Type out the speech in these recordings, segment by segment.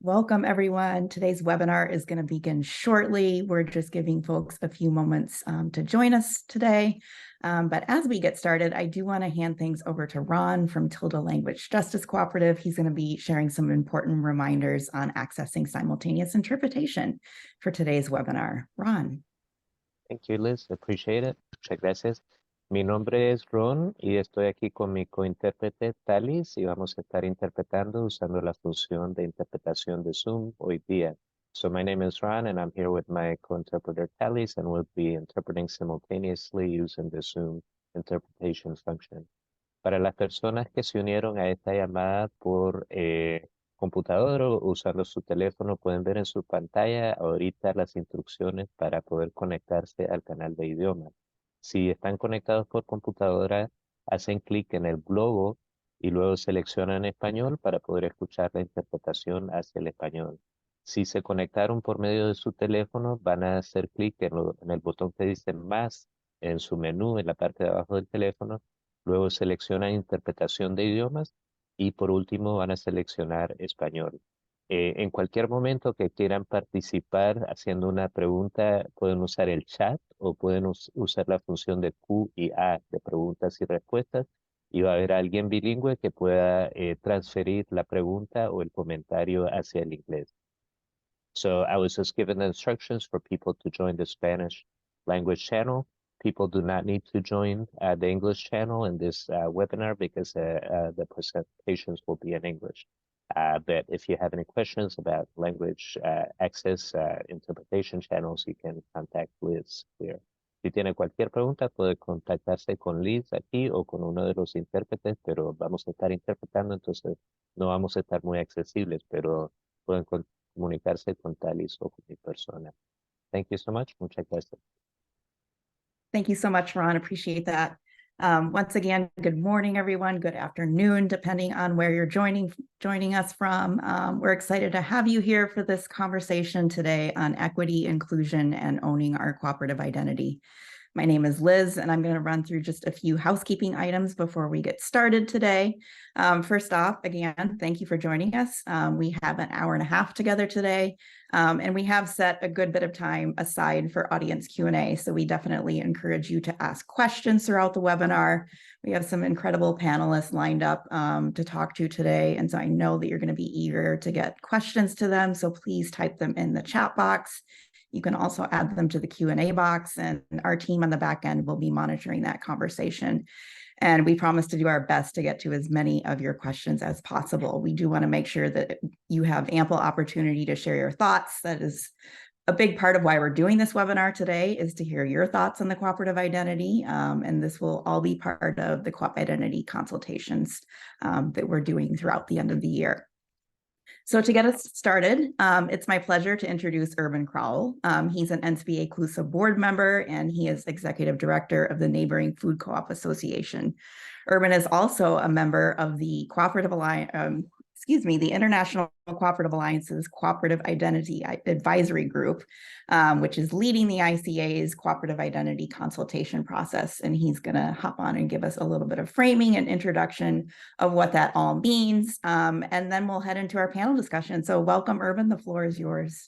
Welcome, everyone. Today's webinar is going to begin shortly. We're just giving folks a few moments to join us today. But as we get started, I do want to hand things over to Ron from Tilde Language Justice Cooperative. He's going to be sharing some important reminders on accessing simultaneous interpretation for today's webinar. Ron. Thank you, Liz. Appreciate it. Muchas gracias. Mi nombre es Ron y estoy aquí con mi cointérprete Talis y vamos a estar interpretando usando la función de interpretación de Zoom hoy día. So my name is Ron and I'm here with my co-interpreter Talis and we'll be interpreting simultaneously using the Zoom interpretation function. Para las personas que se unieron a esta llamada por computador o usando su teléfono, pueden ver en su pantalla ahorita las instrucciones para poder conectarse al canal de idioma. Si están conectados por computadora, hacen clic en el globo y luego seleccionan español para poder escuchar la interpretación hacia el español. Si se conectaron por medio de su teléfono, van a hacer clic en el botón que dice más en su menú en la parte de abajo del teléfono. Luego seleccionan interpretación de idiomas y por último van a seleccionar español. En cualquier momento que quieran participar haciendo una pregunta, pueden usar el chat o pueden usar la función de Q y A de preguntas y respuestas y va a haber alguien bilingüe que pueda transferir la pregunta o el comentario hacia el inglés. So I was just given the instructions for people to join the Spanish language channel. People do not need to join the English channel in this webinar because the presentations will be in English. But if you have any questions about language access interpretation channels, you can contact Liz here. Si tiene cualquier pregunta, puede contactarse con Liz aquí o con uno de los intérpretes, pero vamos a estar interpretando, entonces no vamos a estar muy accesibles, pero pueden comunicarse con Talis o con mi persona. Thank you so much. Muchas gracias. Thank you so much, Ron. Appreciate that. Once again, good morning, everyone. Good afternoon, depending on where you're joining us from. We're excited to have you here for this conversation today on equity, inclusion, and owning our cooperative identity. My name is Liz, and I'm going to run through just a few housekeeping items before we get started today. First off, again, thank you for joining us. We have an hour and a half together today, and we have set a good bit of time aside for audience Q&A, so we definitely encourage you to ask questions throughout the webinar. We have some incredible panelists lined up to talk to today, and so I know that you're going to be eager to get questions to them, so please type them in the chat box. You can also add them to the Q&A box, and our team on the back end will be monitoring that conversation. And we promise to do our best to get to as many of your questions as possible. We do want to make sure that you have ample opportunity to share your thoughts. That is a big part of why we're doing this webinar today, is to hear your thoughts on the cooperative identity. And this will all be part of the co-op identity consultations that we're doing throughout the end of the year. So to get us started, it's my pleasure to introduce Urban Crowell. He's an NCBA CLUSA board member, and he is executive director of the Neighboring Food Co-op Association. Urban is also a member of the Cooperative Alliance, the International Cooperative Alliance's Cooperative Identity Advisory Group, which is leading the ICA's cooperative identity consultation process. And he's going to hop on and give us a little bit of framing and introduction of what that all means. And then we'll head into our panel discussion. So welcome, Urban. The floor is yours.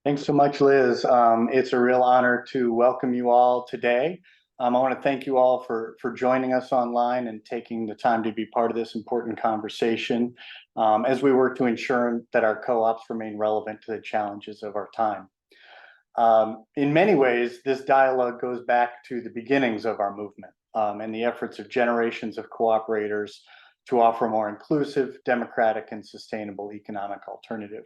Thanks so much, Liz. It's a real honor to welcome you all today. I want to thank you all for joining us online and taking the time to be part of this important conversation as we work to ensure that our co-ops remain relevant to the challenges of our time. In many ways, this dialogue goes back to the beginnings of our movement and the efforts of generations of cooperators to offer a more inclusive, democratic, and sustainable economic alternative.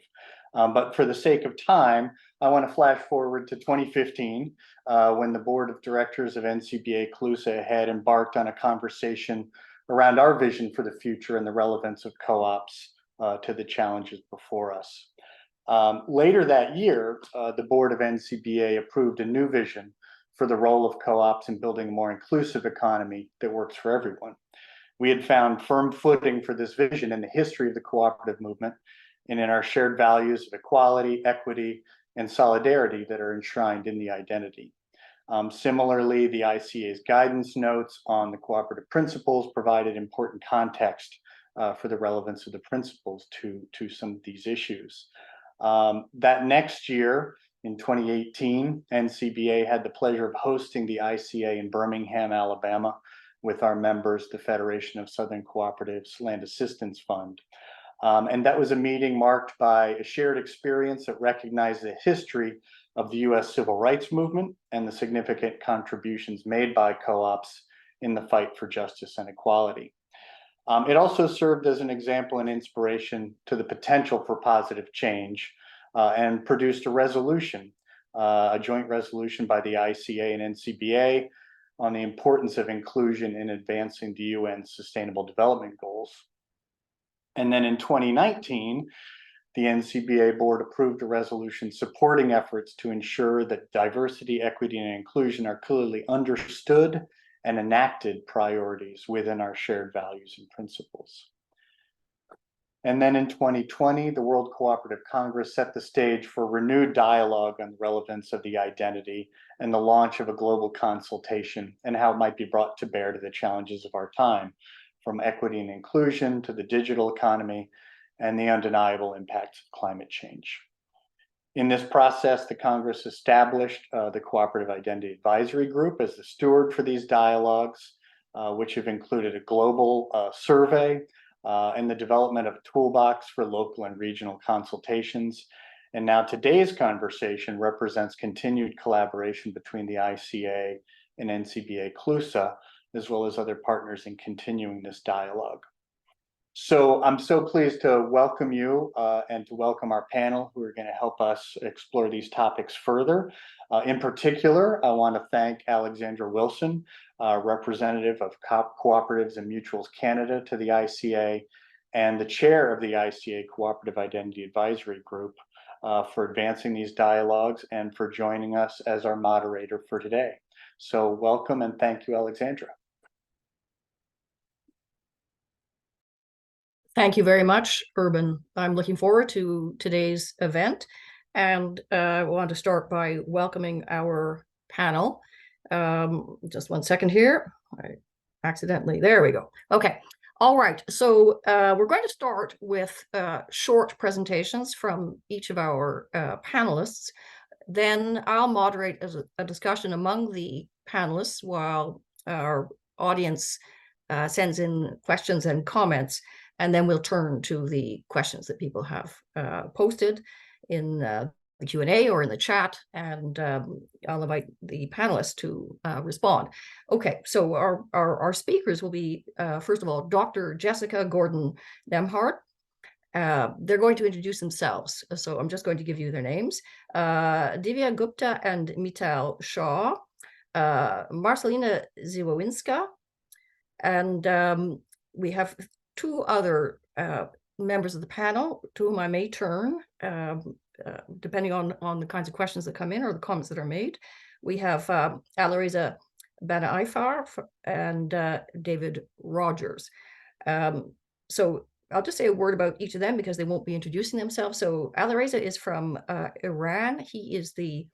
But for the sake of time, I want to flash forward to 2015, when the board of directors of NCBA CLUSA had embarked on a conversation around our vision for the future and the relevance of co-ops to the challenges before us. Later that year, the board of NCBA approved a new vision for the role of co-ops in building a more inclusive economy that works for everyone. We had found firm footing for this vision in the history of the cooperative movement and in our shared values of equality, equity, and solidarity that are enshrined in the identity. Similarly, the ICA's guidance notes on the cooperative principles provided important context for the relevance of the principles to some of these issues. That next year, in 2018, NCBA had the pleasure of hosting the ICA in Birmingham, Alabama, with our members, the Federation of Southern Cooperatives Land Assistance Fund. And that was a meeting marked by a shared experience that recognized the history of the US civil rights movement and the significant contributions made by co-ops in the fight for justice and equality. It also served as an example and inspiration to the potential for positive change and produced a resolution, a joint resolution by the ICA and NCBA on the importance of inclusion in advancing the UN Sustainable Development Goals. And then in 2019, the NCBA board approved a resolution supporting efforts to ensure that diversity, equity, and inclusion are clearly understood and enacted priorities within our shared values and principles. And then in 2020, the World Cooperative Congress set the stage for renewed dialogue on the relevance of the identity and the launch of a global consultation and how it might be brought to bear to the challenges of our time, from equity and inclusion to the digital economy and the undeniable impacts of climate change. In this process, the Congress established the Cooperative Identity Advisory Group as the steward for these dialogues, which have included a global survey and the development of a toolbox for local and regional consultations. And now today's conversation represents continued collaboration between the ICA and NCBA CLUSA, as well as other partners in continuing this dialogue. So I'm so pleased to welcome you and to welcome our panel who are going to help us explore these topics further. In particular, I want to thank Alexandra Wilson, representative of Cooperatives and Mutuals Canada to the ICA, and the chair of the ICA Cooperative Identity Advisory Group for advancing these dialogues and for joining us as our moderator for today. So welcome and thank you, Alexandra. Thank you very much, Urban. I'm looking forward to today's event, and I want to start by welcoming our panel. Just one second here. There we go. Okay. All right. So we're going to start with short presentations from each of our panelists. Then I'll moderate a discussion among the panelists while our audience sends in questions and comments. And then we'll turn to the questions that people have posted in the Q&A or in the chat, and I'll invite the panelists to respond. Okay, so our speakers will be, first of all, Dr. Jessica Gordon-Nembhard. They're going to introduce themselves, so I'm just going to give you their names. Divya Gupta and Mital Shah, Marcelina Ziwowinska, and we have two other members of the panel to whom I may turn, depending on the kinds of questions that come in or the comments that are made. We have Alireza Banaifar and David Rogers. So I'll just say a word about each of them because they won't be introducing themselves. So Alireza is from Iran. He is the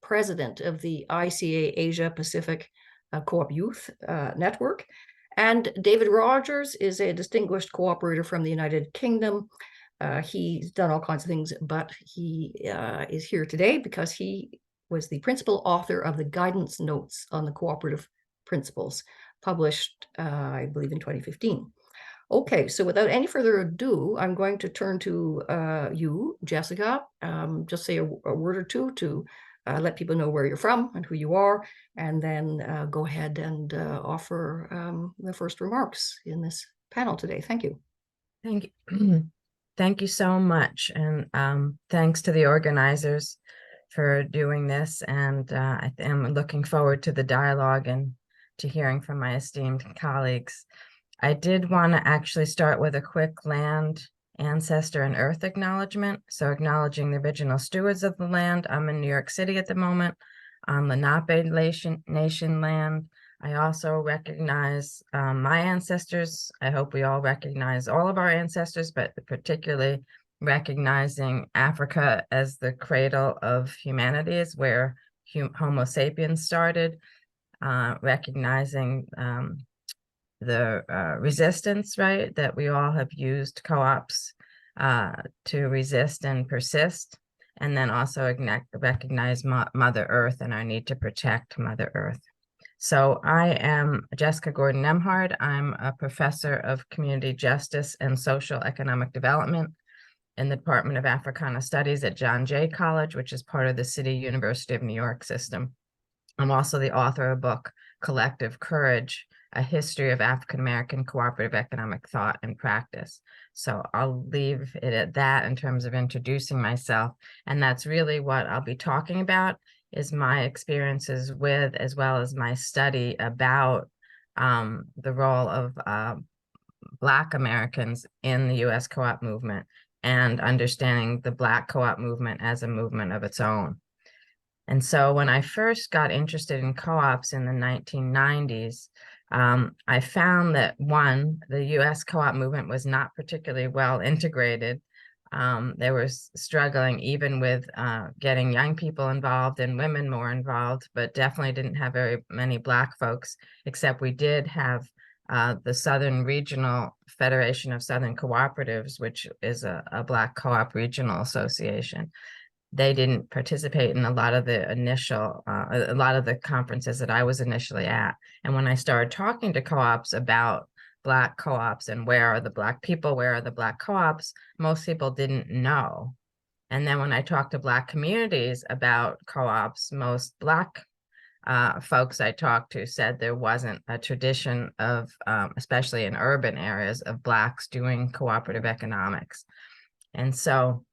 president of the ICA Asia Pacific Co-op Youth Network. And David Rogers is a distinguished cooperator from the United Kingdom. He's done all kinds of things, but he is here today because he was the principal author of the guidance notes on the cooperative principles, published, I believe, in 2015. Okay, so without any further ado, I'm going to turn to you, Jessica. Just say a word or two to let people know where you're from and who you are, and then go ahead and offer the first remarks in this panel today. Thank you. Thank you. Thank you so much. And thanks to the organizers for doing this. And I am looking forward to the dialogue and to hearing from my esteemed colleagues. I did want to actually start with a quick land, ancestor, and earth acknowledgement. So acknowledging the original stewards of the land. I'm in New York City at the moment on Lenape Nation land. I also recognize my ancestors. I hope we all recognize all of our ancestors, but particularly recognizing Africa as the cradle of humanity is where Homo sapiens started, recognizing resistance, right, that we all have used co-ops to resist and persist, and then also recognize Mother Earth and our need to protect Mother Earth. So I am Jessica Gordon-Nemhard. I'm a professor of community justice and social economic development in the Department of Africana Studies at John Jay College, which is part of the City University of New York system. I'm also the author of a book, Collective Courage, A History of African American Cooperative Economic Thought and Practice. So I'll leave it at that in terms of introducing myself. And that's really what I'll be talking about, is my experiences with, as well as my study about the role of Black Americans in the U.S. co-op movement and understanding the Black co-op movement as a movement of its own. And so when I first got interested in co-ops in the 1990s, I found that one, the U.S. co-op movement was not particularly well integrated. They were struggling even with getting young people involved and women more involved, but definitely didn't have very many Black folks, except we did have the Southern Regional Federation of Southern Cooperatives, which is a Black co-op regional association. They didn't participate in a lot of the initial, a lot of the conferences that I was initially at. And when I started talking to co-ops about Black co-ops and where are the Black people, where are the Black co-ops, most people didn't know. And then when I talked to Black communities about co-ops, most Black folks I talked to said there wasn't a tradition of, especially in urban areas, of Blacks doing cooperative economics. And so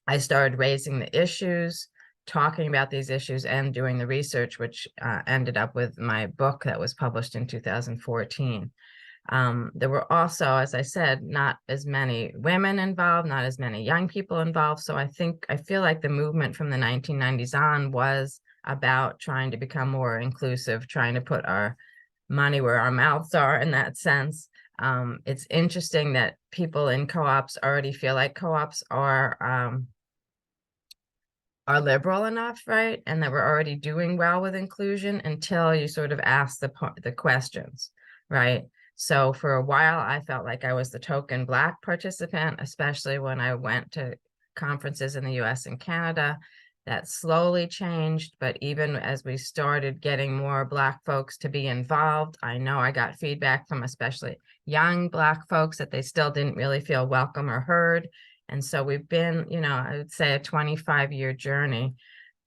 I started raising the issues, talking about these issues, and doing the research, which ended up with my book that was published in 2014. There were also, as I said, not as many women involved, not as many young people involved. So I feel like the movement from the 1990s on was about trying to become more inclusive, trying to put our money where our mouths are in that sense. It's interesting that people in co-ops already feel like co-ops are liberal enough, right? And that we're already doing well with inclusion until you sort of ask the questions, right? So for a while, I felt like I was the token Black participant, especially when I went to conferences in the US and Canada. That slowly changed, but even as we started getting more Black folks to be involved, I know I got feedback from especially young Black folks that they still didn't really feel welcome or heard. And so we've been, I would say a 25-year journey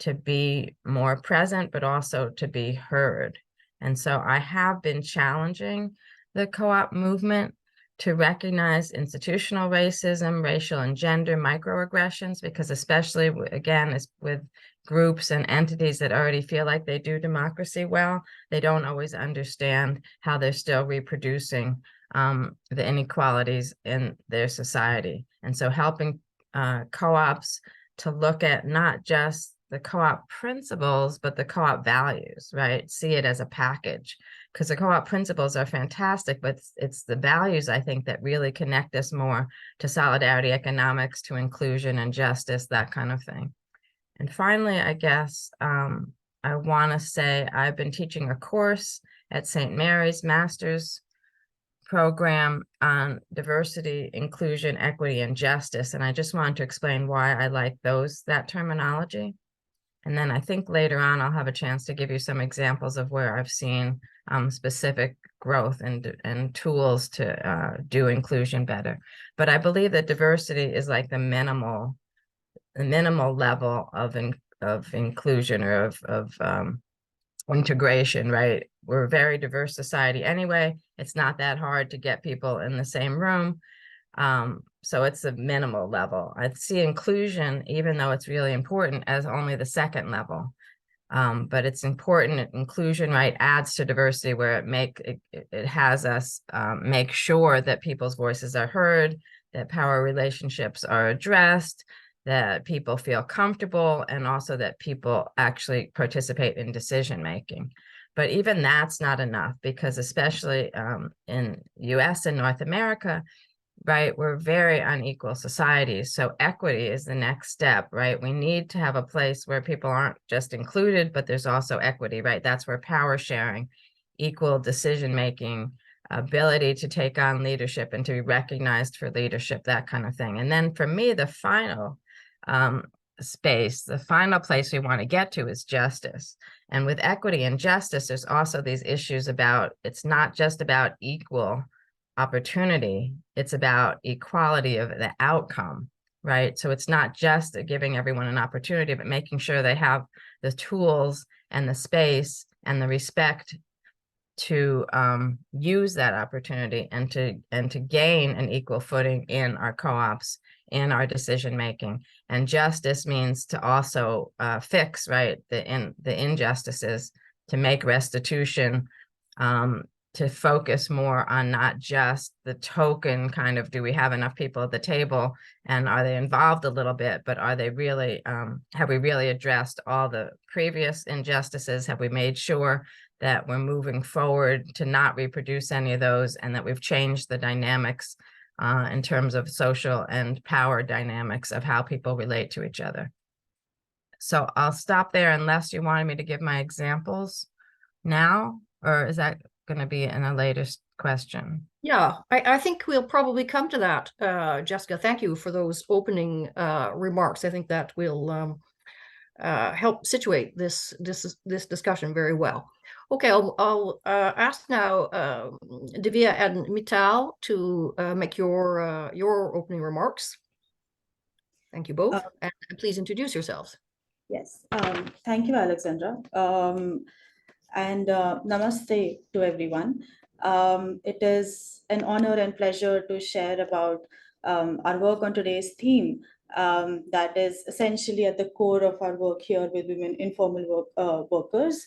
to be more present, but also to be heard. And so I have been challenging the co-op movement to recognize institutional racism, racial and gender microaggressions, because especially, again, with groups and entities that already feel like they do democracy well, they don't always understand how they're still reproducing the inequalities in their society. And so helping co-ops to look at not just the co-op principles, but the co-op values, right? See it as a package, because the co-op principles are fantastic, but it's the values, I think, that really connect us more to solidarity economics, to inclusion and justice, that kind of thing. And finally, I guess I want to say I've been teaching a course at St. Mary's Master's program on diversity, inclusion, equity, and justice. And I just wanted to explain why I like that terminology. And then I think later on, I'll have a chance to give you some examples of where I've seen specific growth and tools to do inclusion better. But I believe that diversity is like the minimal level of inclusion or of integration, right? We're a very diverse society anyway. It's not that hard to get people in the same room. So it's a minimal level. I see inclusion, even though it's really important, as only the second level. But it's important. Inclusion, right, adds to diversity, where it has us make sure that people's voices are heard, that power relationships are addressed, that people feel comfortable, and also that people actually participate in decision making. But even that's not enough, because especially in US and North America, right, we're very unequal societies. So equity is the next step, right? We need to have a place where people aren't just included, but there's also equity, right? That's where power sharing, equal decision making, ability to take on leadership and to be recognized for leadership, that kind of thing. And then for me, the final space, the final place we want to get to is justice. And with equity and justice, there's also these issues about, it's not just about equal opportunity, it's about equality of the outcome, right? So it's not just giving everyone an opportunity, but making sure they have the tools and the space and the respect to use that opportunity and to gain an equal footing in our co-ops, in our decision making. And justice means to also fix, right, the injustices, to make restitution, to focus more on not just the token kind of, do we have enough people at the table and are they involved a little bit, but are they really, have we really addressed all the previous injustices? Have we made sure that we're moving forward to not reproduce any of those, and that we've changed the dynamics in terms of social and power dynamics of how people relate to each other? So I'll stop there unless you wanted me to give my examples now, or is that going to be in a later question? Yeah, I think we'll probably come to that. Jessica, thank you for those opening remarks. I think that will help situate this discussion very well. Okay, I'll ask now Divya and Mittal to make your opening remarks. Thank you both, and please introduce yourselves. Yes, thank you, Alexandra. And namaste to everyone. It is an honor and pleasure to share about our work on today's theme, that is essentially at the core of our work here with women informal workers,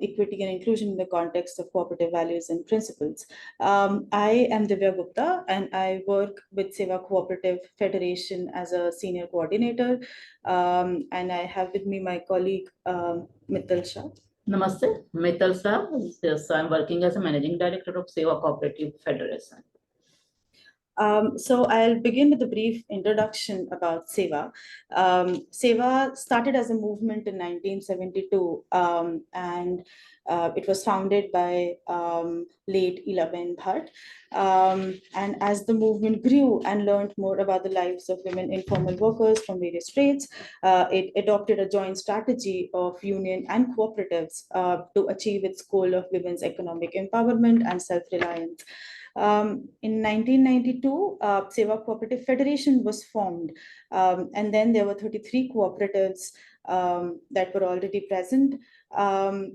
equity and inclusion in the context of cooperative values and principles. I am Divya Gupta, and I work with Seva Cooperative Federation as a senior coordinator, and I have with me my colleague Mittal Shah. Namaste, Mittal Shah. Yes, I'm working as a managing director of Seva Cooperative Federation. So I'll begin with a brief introduction about Seva. Seva started as a movement in 1972, and it was founded by late Elaben Bhatt. And as the movement grew and learned more about the lives of women informal workers from various trades, it adopted a joint strategy of union and cooperatives to achieve its goal of women's economic empowerment and self-reliance. In 1992, Seva Cooperative Federation was formed, and then there were 33 cooperatives that were already present. The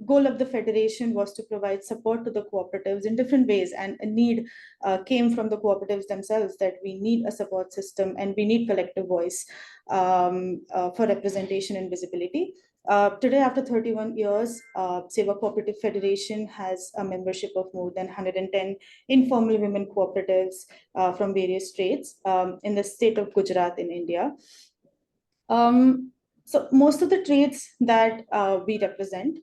goal of the federation was to provide support to the cooperatives in different ways, and a need came from the cooperatives themselves that we need a support system and we need collective voice for representation and visibility. Today, after 31 years, Seva Cooperative Federation has a membership of more than 110 informal women cooperatives from various trades in the state of Gujarat in India. So most of the trades that we represent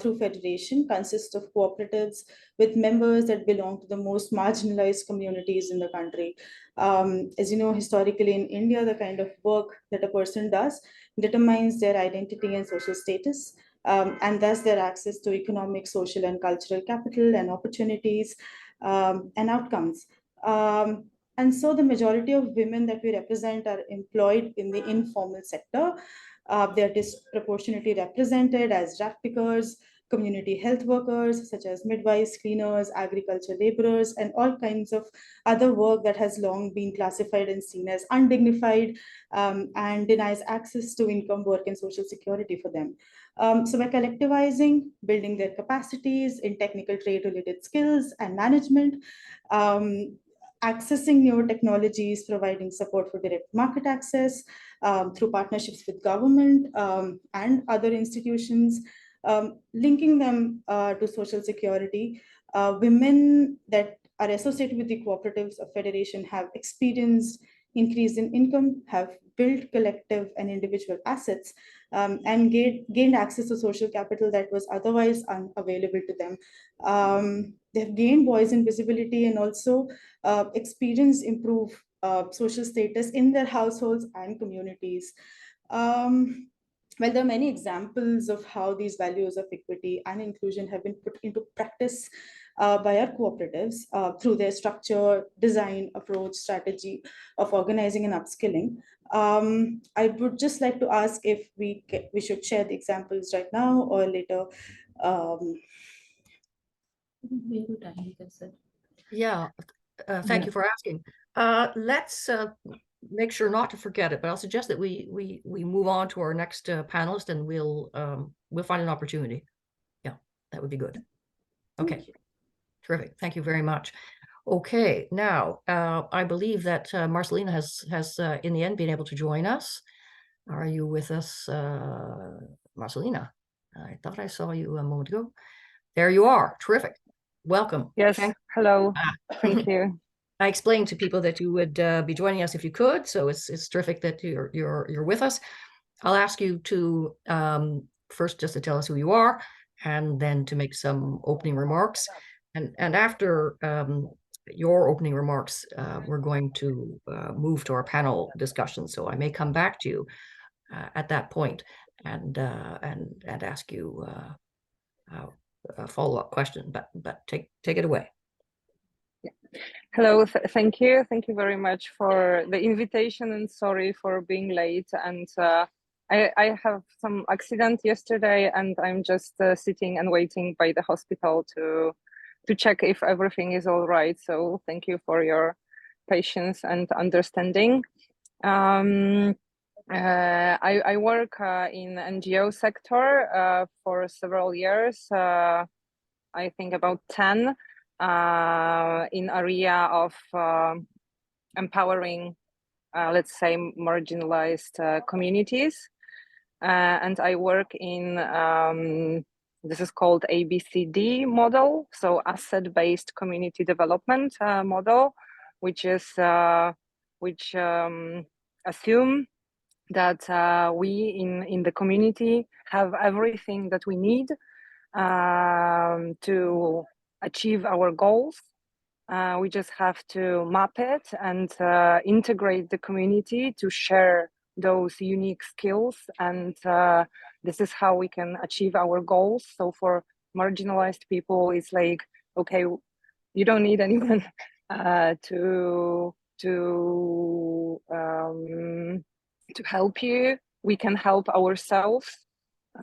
through Federation consist of cooperatives with members that belong to the most marginalized communities in the country. As you know, historically in India, the kind of work that a person does determines their identity and social status, and thus their access to economic, social, and cultural capital and opportunities and outcomes. And so the majority of women that we represent are employed in the informal sector. They're disproportionately represented as draft pickers, community health workers, such as midwives, cleaners, agriculture laborers, and all kinds of other work that has long been classified and seen as undignified and denies access to income, work, and social security for them. So by collectivizing, building their capacities in technical trade-related skills and management, accessing newer technologies, providing support for direct market access through partnerships with government and other institutions, linking them to social security. Women that are associated with the cooperatives of Federation have experienced increase in income, have built collective and individual assets, and gained access to social capital that was otherwise unavailable to them. They've gained voice and visibility, and also experienced improved social status in their households and communities. Well, there are many examples of how these values of equity and inclusion have been put into practice by our cooperatives through their structure, design, approach, strategy of organizing and upskilling. I would just like to ask if we should share the examples right now or later. Yeah, thank Yeah. you for asking. Let's make sure not to forget it, but I'll suggest that we move on to our next panelist, and we'll find an opportunity. Yeah, that would be good. Okay, terrific. Thank you very much. Okay, now I believe that Marcelina has in the end been able to join us. Are you with us, Marcelina? I thought I saw you a moment ago. There you are. Terrific. Welcome. Yes, hello, Ah. thank you. I explained to people that you would be joining us if you could, so it's terrific that you're with us. I'll ask you to first just to tell us who you are, and then to make some opening remarks. And after your opening remarks, we're going to move to our panel discussion. So I may come back to you at that point and ask you a follow-up question. But take it away. Hello, thank you very much for the invitation, and sorry for being late. And I have some accident yesterday, and I'm just sitting and waiting by the hospital to check if everything is all right. So thank you for your patience and understanding. I work in NGO sector for several years. I think about 10 in area of empowering, let's say, marginalized communities. And I work in, this is called ABCD model, so asset-based community development model, which is, assume that we in the community have everything that we need to achieve our goals. We just have to map it and integrate the community to share those unique skills, and this is how we can achieve our goals. So for marginalized people, it's like, okay, you don't need anyone to help you. We can help ourselves.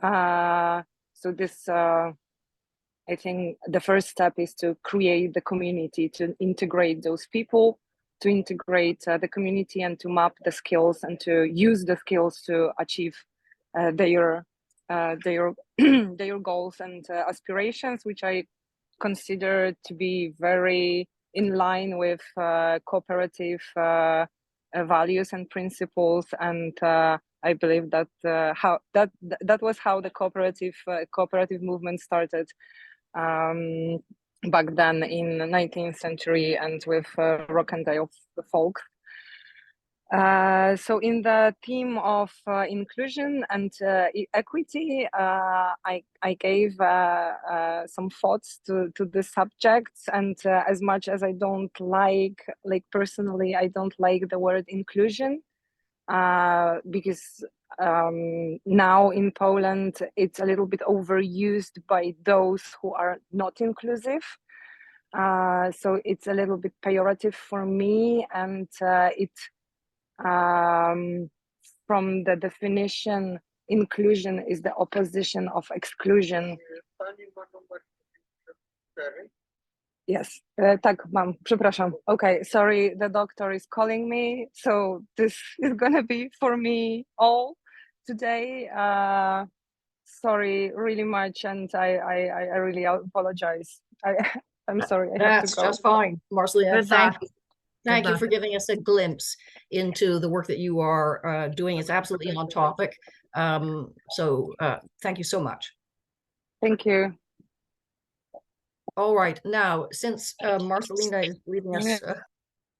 So this, I think the first step is to create the community, to integrate those people, to integrate the community, and to map the skills and to use the skills to achieve their their goals and aspirations, which I consider to be very in line with cooperative values and principles. And I believe that that was how the cooperative movement started back then in the 19th century, and with Rockandale folk. So in the theme of inclusion and equity, I gave some thoughts to the subjects, and as much as I don't like personally, I don't like the word inclusion, because now in Poland, it's a little bit overused by those who are not inclusive. So it's a little bit pejorative for me, and from the definition, inclusion is the opposition of exclusion. Yes, tak, mam, przepraszam. Okay, sorry, the doctor is calling me, so this is gonna be for me all today. Sorry really much, and I really apologize. I'm sorry, I have to That's go. just fine, Marcelina. Good luck. Thank you luck. for giving us a glimpse into the work that you are doing. It's absolutely on topic. So thank you so much. Thank you. All right, now, since Marcelina is leaving us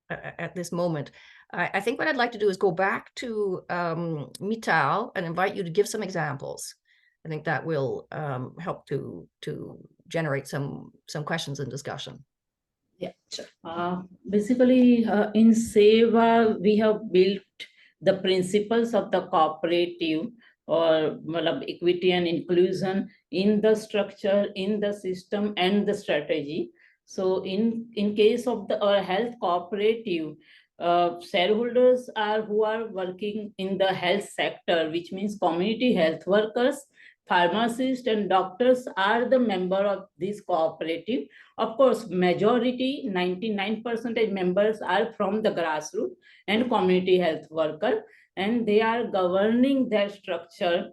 at this moment, I think what I'd like to do is go back to Mital and invite you to give some examples. I think that will help to generate some questions and discussion. Yeah, sure. Basically, in Seva, we have built the principles of the cooperative or equity and inclusion in the structure, in the system and the strategy. So in case of the health cooperative, shareholders are who are working in the health sector, which means community health workers, pharmacists and doctors are the member of this cooperative. Of course, majority 99% members are from the grassroots and community health worker, and they are governing their structure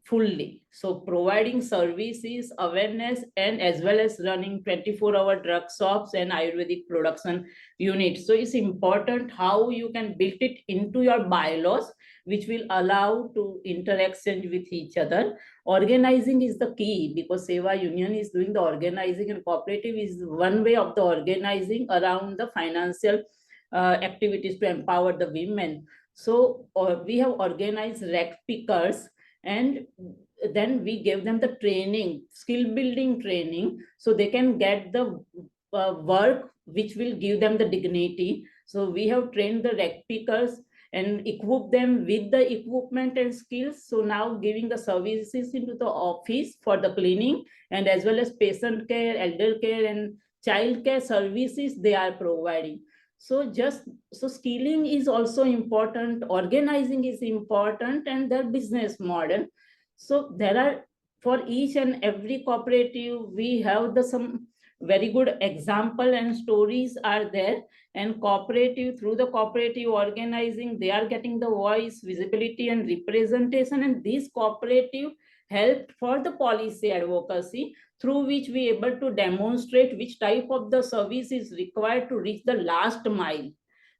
fully. So providing services, awareness, and as well as running 24-hour drug shops and Ayurvedic production units. So it's important how you can build it into your bylaws, which will allow to interaction with each other. Organizing is the key, because Seva Union is doing the organizing, and cooperative is one way of the organizing around the financial activities to empower the women. So we have organized rec pickers, and then we give them the training, skill building training, so they can get the work which will give them the dignity. So we have trained the rec pickers and equip them with the equipment and skills. So now giving the services into the office for the cleaning, and as well as patient care, elder care and child care services they are providing. So skilling is also important, organizing is important, and their business model. So there are, for each and every cooperative, we have some very good example and stories are there, and cooperative, through the cooperative organizing, they are getting the voice, visibility and representation, and this cooperative helped for the policy advocacy, through which we able to demonstrate which type of the service is required to reach the last mile.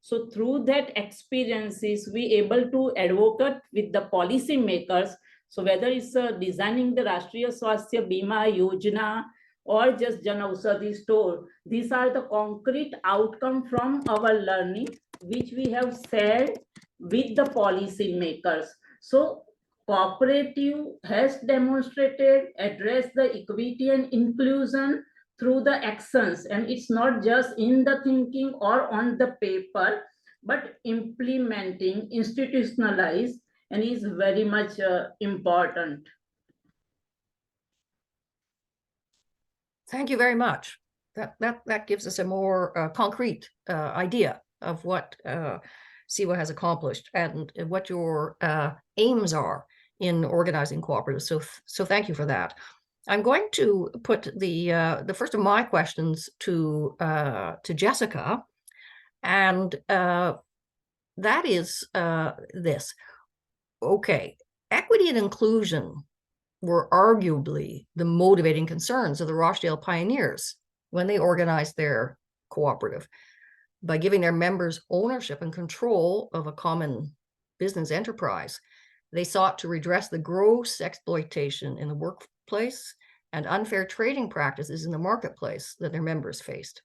So through that experiences, we able to advocate with the policy makers. So whether it's designing the Rashtriya Swasthya Bima Yojana or just Jan Aushadhi store, these are the concrete outcome from our learning, which we have shared with the policy makers. So cooperative has demonstrated, addressed the equity and inclusion through the actions, and it's not just in the thinking or on the paper, but implementing, institutionalized, and is very much important. Thank you very much. That gives us a more concrete idea of what Seva has accomplished and what your aims are in organizing cooperatives. So thank you for that. I'm going to put the first of my questions to Jessica, and that is this. Okay, equity and inclusion were arguably the motivating concerns of the Rochdale pioneers when they organized their cooperative. By giving their members ownership and control of a common business enterprise, they sought to redress the gross exploitation in the workplace and unfair trading practices in the marketplace that their members faced.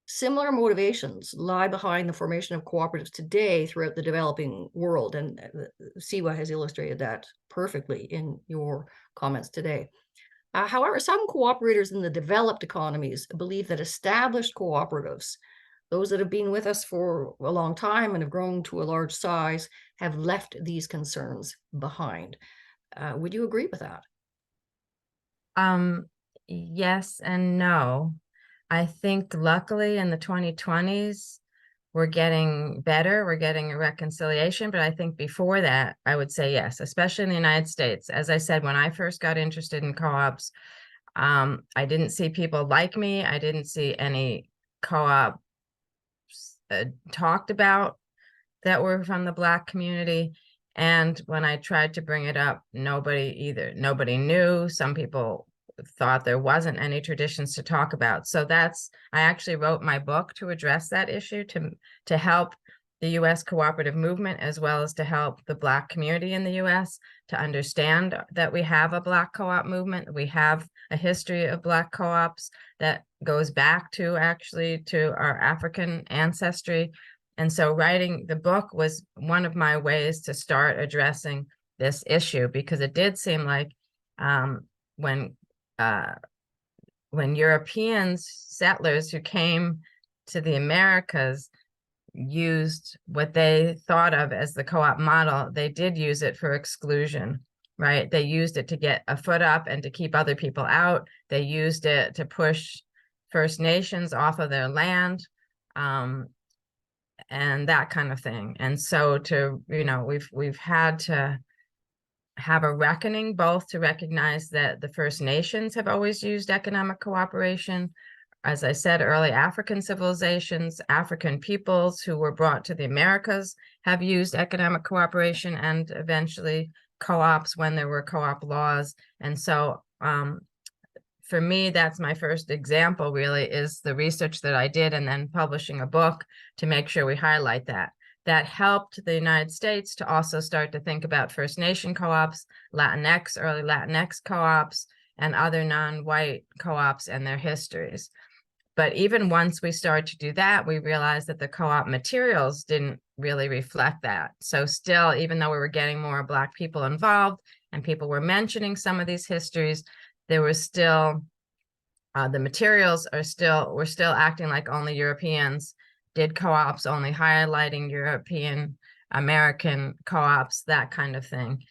Similar motivations lie behind the formation of cooperatives today throughout the developing world, and Seva has illustrated that perfectly in your comments today. However, some cooperators in the developed economies believe that established cooperatives, those that have been with us for a long time and have grown to a large size, have left these concerns behind. Would you agree with that? Yes and no. I think luckily in the 2020s, we're getting better, we're getting a reconciliation, but I think before that, I would say yes, especially in the United States. As I said, when I first got interested in co-ops, I didn't see people like me. I didn't see any co-op talked about that were from the Black community. And when I tried to bring it up, nobody knew. Some people thought there wasn't any traditions to talk about. So I actually wrote my book to address that issue, to help the U.S. cooperative movement, as well as to help the Black community in the U.S. to understand that we have a Black co-op movement. We have a history of Black co-ops that goes back to our African ancestry. And so writing the book was one of my ways to start addressing this issue, because it did seem like when Europeans, settlers who came to the Americas, used what they thought of as the co-op model, they did use it for exclusion. right? They used it to get a foot up and to keep other people out. They used it to push First Nations off of their land, and that kind of thing. And so we've had to have a reckoning, both to recognize that the First Nations have always used economic cooperation. As I said, early African civilizations, African peoples who were brought to the Americas have used economic cooperation, and eventually co-ops when there were co-op laws. And so for me, that's my first example, really, is the research that I did and then publishing a book to make sure we highlight that. That helped the United States to also start to think about First Nation co-ops, Latinx, early Latinx co-ops, and other non-white co-ops and their histories. But even once we started to do that, we realized that the co-op materials didn't really reflect that. So still, even though we were getting more Black people involved and people were mentioning some of these histories, there was still, the materials were still acting like only Europeans did co-ops, only highlighting European American co-ops, that kind of thing.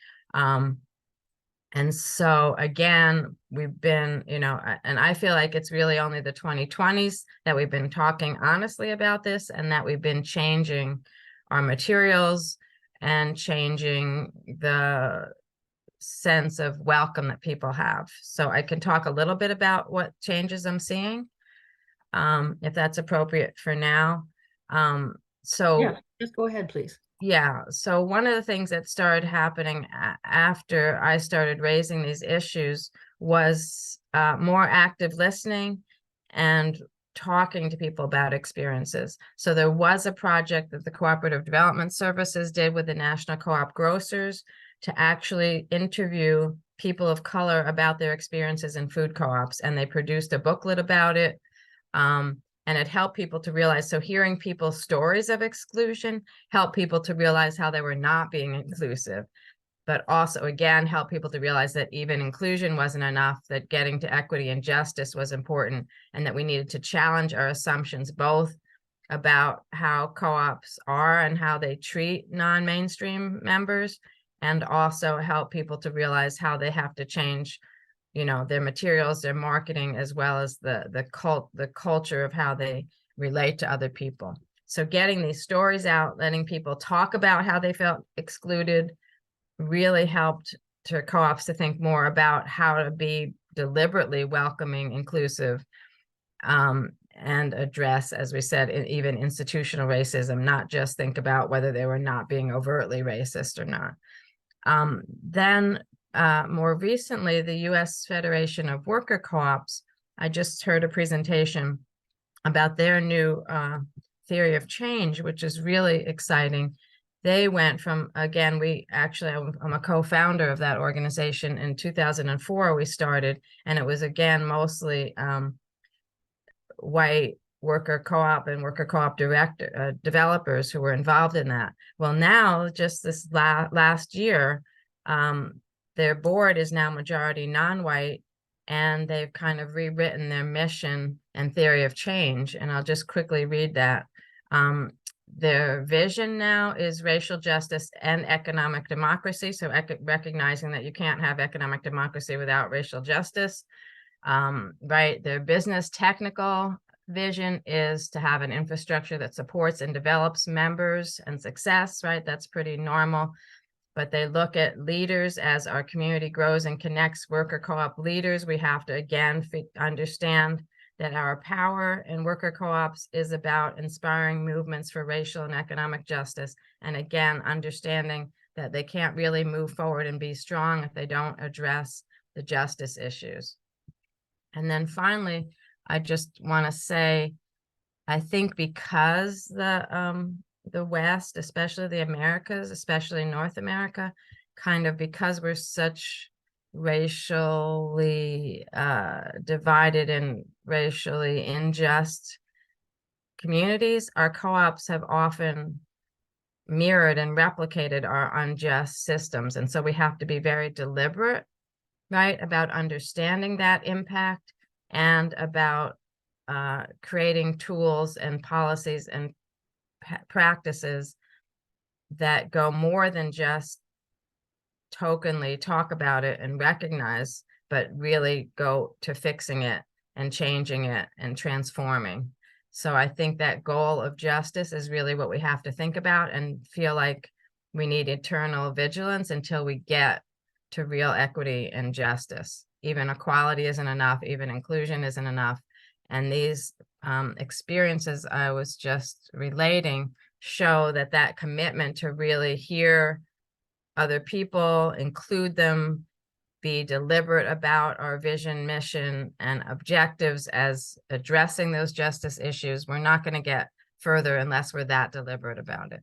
And so again, we've been, and I feel like it's really only the 2020s that we've been talking honestly about this, and that we've been changing our materials and changing the sense of welcome that people have. So I can talk a little bit about what changes I'm seeing, if that's appropriate for now. Yeah, just go ahead, please. Yeah, so one of the things that started happening after I started raising these issues was more active listening and talking to people about experiences. So there was a project that the Cooperative Development Services did with the National Co-op Grocers to actually interview people of color about their experiences in food co-ops, and they produced a booklet about it. And it helped people to realize, so hearing people's stories of exclusion helped people to realize how they were not being inclusive, but also, again, help people to realize that even inclusion wasn't enough, that getting to equity and justice was important, and that we needed to challenge our assumptions, both about how co-ops are and how they treat non-mainstream members, and also help people to realize how they have to change their materials, their marketing, as well as the culture of how they relate to other people. So getting these stories out, letting people talk about how they felt excluded, really helped to co-ops to think more about how to be deliberately welcoming, inclusive, and address, as we said, even institutional racism, not just think about whether they were not being overtly racist or not. Then more recently, the U.S. Federation of Worker Co-ops, I just heard a presentation about their new theory of change, which is really exciting. They went from, again, I'm a co-founder of that organization. In 2004, we started, and it was, again, mostly white worker co-op and worker co-op developers who were involved in that. Well, now, just this last year, their board is now majority non-white, and they've kind of rewritten their mission and theory of change. And I'll just quickly read that. Their vision now is racial justice and economic democracy. So recognizing that you can't have economic democracy without racial justice, right? Their business technical vision is to have an infrastructure that supports and develops members and success, right? That's pretty normal. But they look at leaders as our community grows and connects worker co-op leaders. We have to, again, understand that our power in worker co-ops is about inspiring movements for racial and economic justice. And again, understanding that they can't really move forward and be strong if they don't address the justice issues. And then finally, I just want to say, I think because the West, especially the Americas, especially North America, kind of because we're such racially divided and racially unjust communities, our co-ops have often mirrored and replicated our unjust systems. And so we have to be very deliberate, right, about understanding that impact and about creating tools and policies and practices that go more than just tokenly talk about it and recognize, but really go to fixing it and changing it and transforming. So I think that goal of justice is really what we have to think about, and feel like we need eternal vigilance until we get to real equity and justice. Even equality isn't enough, even inclusion isn't enough. And these experiences I was just relating show that that commitment to really hear other people, include them, be deliberate about our vision, mission, and objectives as addressing those justice issues, we're not going to get further unless we're that deliberate about it.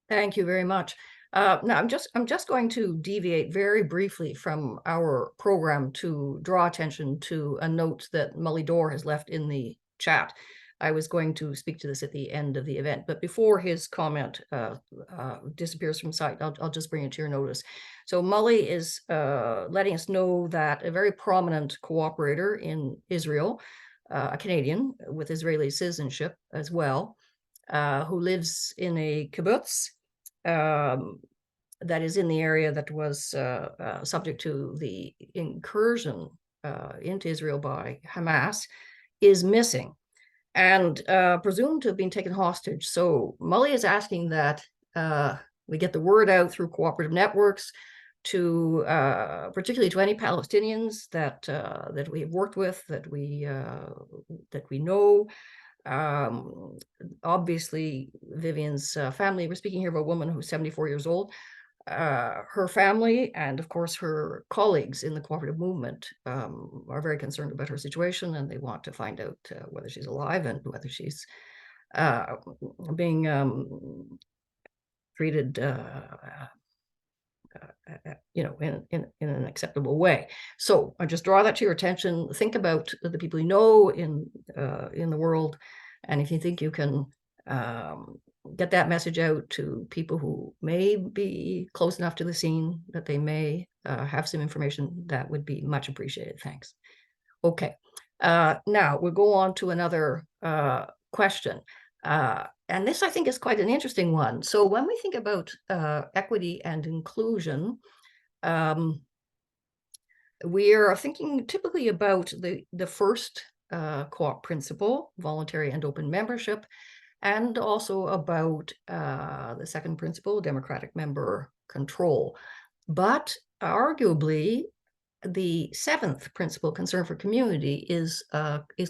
Thank you very much. Now I'm just going to deviate very briefly from our program to draw attention to a note that Mully Dore has left in the chat. I was going to speak to this at the end of the event, but before his comment disappears from sight, I'll just bring it to your notice. So Mully is letting us know that a very prominent cooperator in Israel, a Canadian with Israeli citizenship as well, who lives in a kibbutz that is in the area that was subject to the incursion into Israel by Hamas, is missing and presumed to have been taken hostage. So Mully is asking that we get the word out through cooperative networks to particularly to any Palestinians that that we have worked with, that we know. Obviously, Vivian's family, we're speaking here of a woman who's 74 years old. Her family and of course her colleagues in the cooperative movement are very concerned about her situation, and they want to find out whether she's alive and whether she's being treated in an acceptable way. So I just draw that to your attention. Think about the people you know in the world, and if you think you can get that message out to people who may be close enough to the scene that they may have some information, that would be much appreciated. Thanks. Okay, now we'll go on to another question. And this, I think, is quite an interesting one. So when we think about equity and inclusion, we are thinking typically about the first co-op principle, voluntary and open membership, and also about the second principle, democratic member control. But arguably, the seventh principle, concern for community, is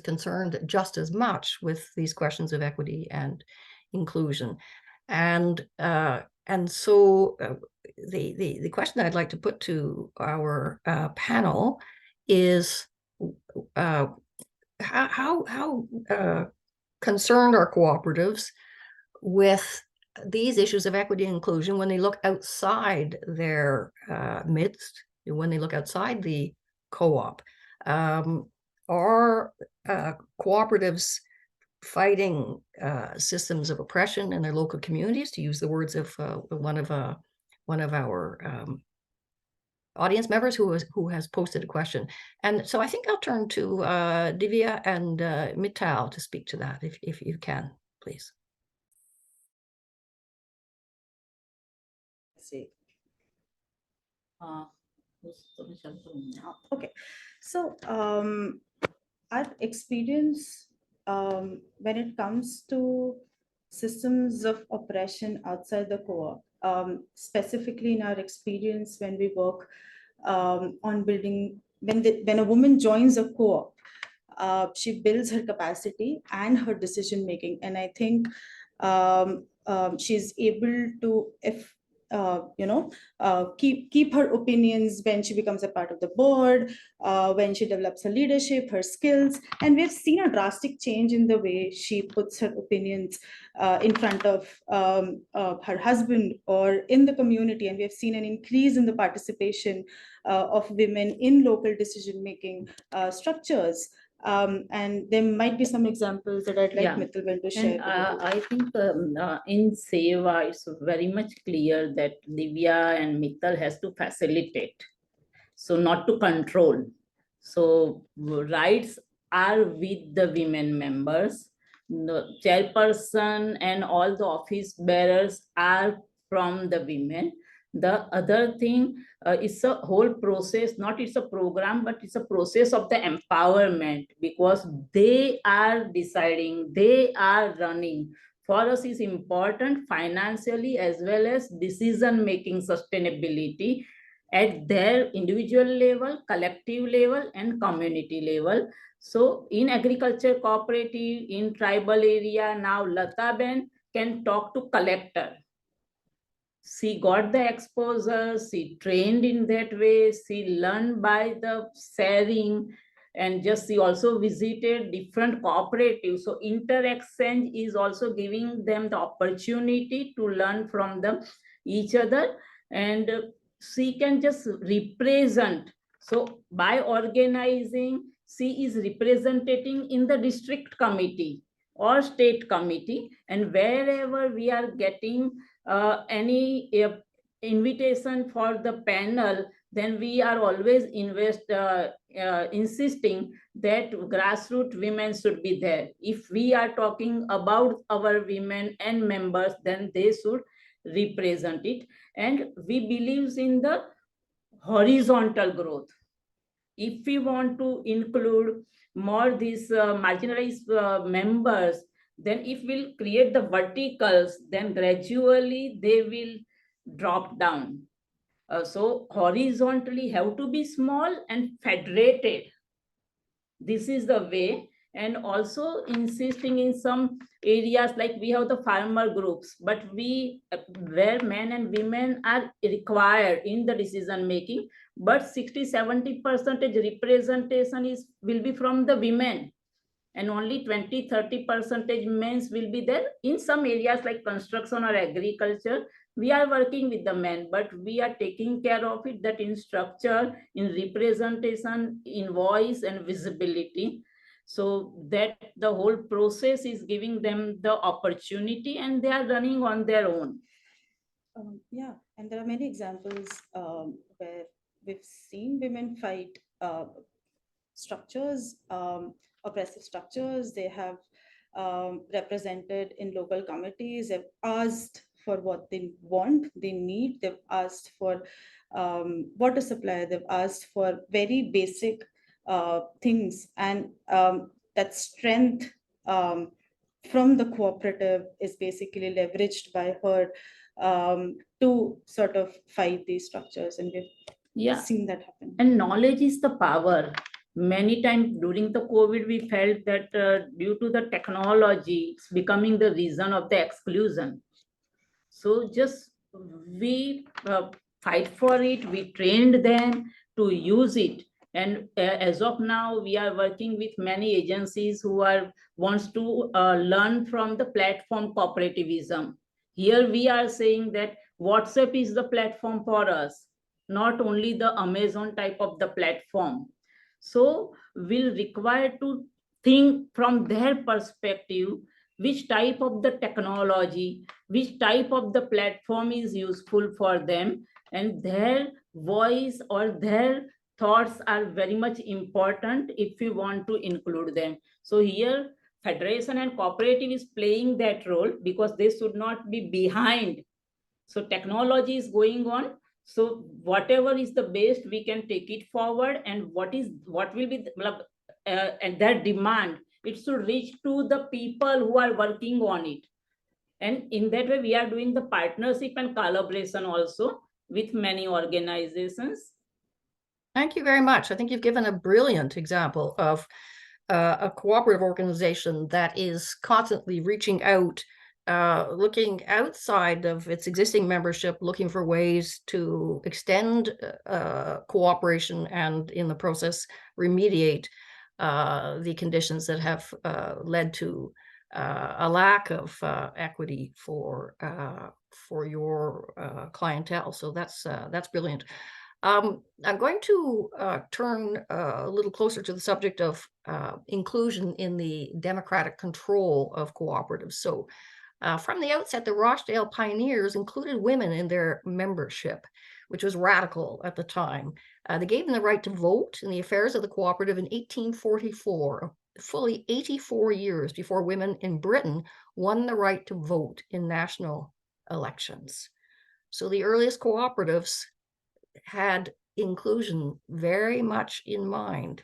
concerned just as much with these questions of equity and inclusion. And so the question that I'd like to put to our panel is how concerned are cooperatives with these issues of equity and inclusion when they look outside their midst, when they look outside the co-op? Are cooperatives fighting systems of oppression in their local communities, to use the words of one of our audience members who has posted a question? And so I think I'll turn to Divya and Mittal to speak to that, if you can, please. Let's see. Okay, so our experience when it comes to systems of oppression outside the co-op, specifically in our experience when we work on building, when a woman joins a co-op, she builds her capacity and her decision making, and I think she's able to, if keep her opinions when she becomes a part of the board, when she develops her leadership, her skills. And we've seen a drastic change in the way she puts her opinions in front of her husband or in the community. And we've seen an increase in the participation of women in local decision-making structures. And there might be some examples that I'd like Mittal to share. And I think in SEWA, it's very much clear that Divya and Mittal has to facilitate, so not to control. So rights are with the women members. The chairperson and all the office bearers are from the women. The other thing is a whole process, not it's a program, but it's a process of the empowerment, because they are deciding, they are running. For us is important financially as well as decision-making sustainability at their individual level, collective level, and community level. So in agriculture cooperative, in tribal area, now Lata Ben can talk to collector. She got the exposure, she trained in that way, she learned by the sharing, and just she also visited different cooperatives. So inter-exchange is also giving them the opportunity to learn from them each other, and she can just represent. So by organizing, she is representing in the district committee or state committee, and wherever we are getting any invitation for the panel, then we are always insisting that grassroots women should be there. If we are talking about our women and members, then they should represent it. And we believe in the horizontal growth. If we want to include more these marginalized members, then if we'll create the verticals, then gradually they will drop down. So horizontally have to be small and federated. This is the way. And also insisting in some areas, like we have the farmer groups, but where men and women are required in the decision making, but 60-70% representation will be from the women, and only 20-30% men will be there. In some areas like construction or agriculture, we are working with the men, but we are taking care of it, that in structure, in representation, in voice and visibility, so that the whole process is giving them the opportunity and they are running on their own. Yeah, and there are many examples where we've seen women fight structures, oppressive structures. They have represented in local committees. They've asked for what they want, they need. They've asked for water supply. They've asked for very basic things, and that strength from the cooperative is basically leveraged by her to sort of fight these structures, and we've seen that happen. And knowledge is the power. Many times during the COVID, we felt that due to the technology, it's becoming the reason of the exclusion. So just we fight for it, we trained them to use it. And as of now, we are working with many agencies who wants to learn from the platform cooperativism. Here we are saying that WhatsApp is the platform for us, not only the Amazon type of the platform. So we'll require to think from their perspective, which type of the technology, which type of the platform is useful for them, and their voice or their thoughts are very much important if we want to include them. So here, federation and cooperative is playing that role, because they should not be behind. So technology is going on. So whatever is the best, we can take it forward, and what will be and their demand, it should reach to the people who are working on it. And in that way, we are doing the partnership and collaboration also with many organizations. Thank you very much. I think you've given a brilliant example of a cooperative organization that is constantly reaching out, looking outside of its existing membership, looking for ways to extend cooperation, and in the process remediate the conditions that have led to a lack of equity for your clientele. So that's brilliant. I'm going to turn a little closer to the subject of inclusion in the democratic control of cooperatives. So from the outset, the Rochdale Pioneers included women in their membership, which was radical at the time. They gave them the right to vote in the affairs of the cooperative in 1844, fully 84 years before women in Britain won the right to vote in national elections. So the earliest cooperatives had inclusion very much in mind.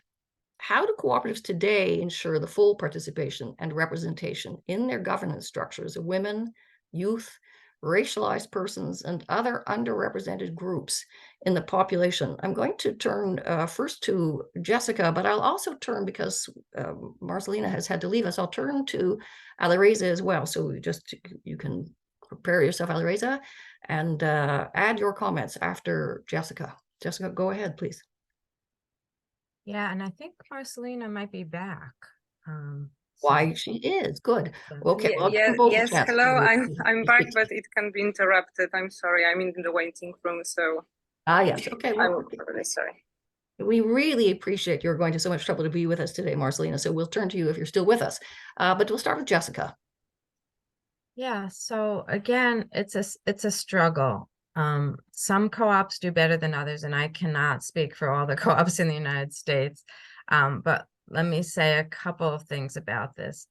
How do cooperatives today ensure the full participation and representation in their governance structures of women, youth, racialized persons, and other underrepresented groups in the population? I'm going to turn first to Jessica, but I'll also turn, because Marcelina has had to leave us, I'll turn to Alireza as well. So you can prepare yourself, Alireza, and add your comments after Jessica. Jessica, go ahead, please. Yeah, and I think Marcelina might be back. Why, she is. Good. Okay. Well, Yes, both yes. chance Hello, to I'm back, speak. but it can be interrupted. I'm sorry. I'm in the waiting room, so Yes. Okay. I'm Well, really sorry. we really appreciate you're going to so much trouble to be with us today, Marcelina. So we'll turn to you if you're still with us. But we'll start with Jessica. Yeah, so again, it's a struggle. Some co-ops do better than others, and I cannot speak for all the co-ops in the United States. But let me say a couple of things about this.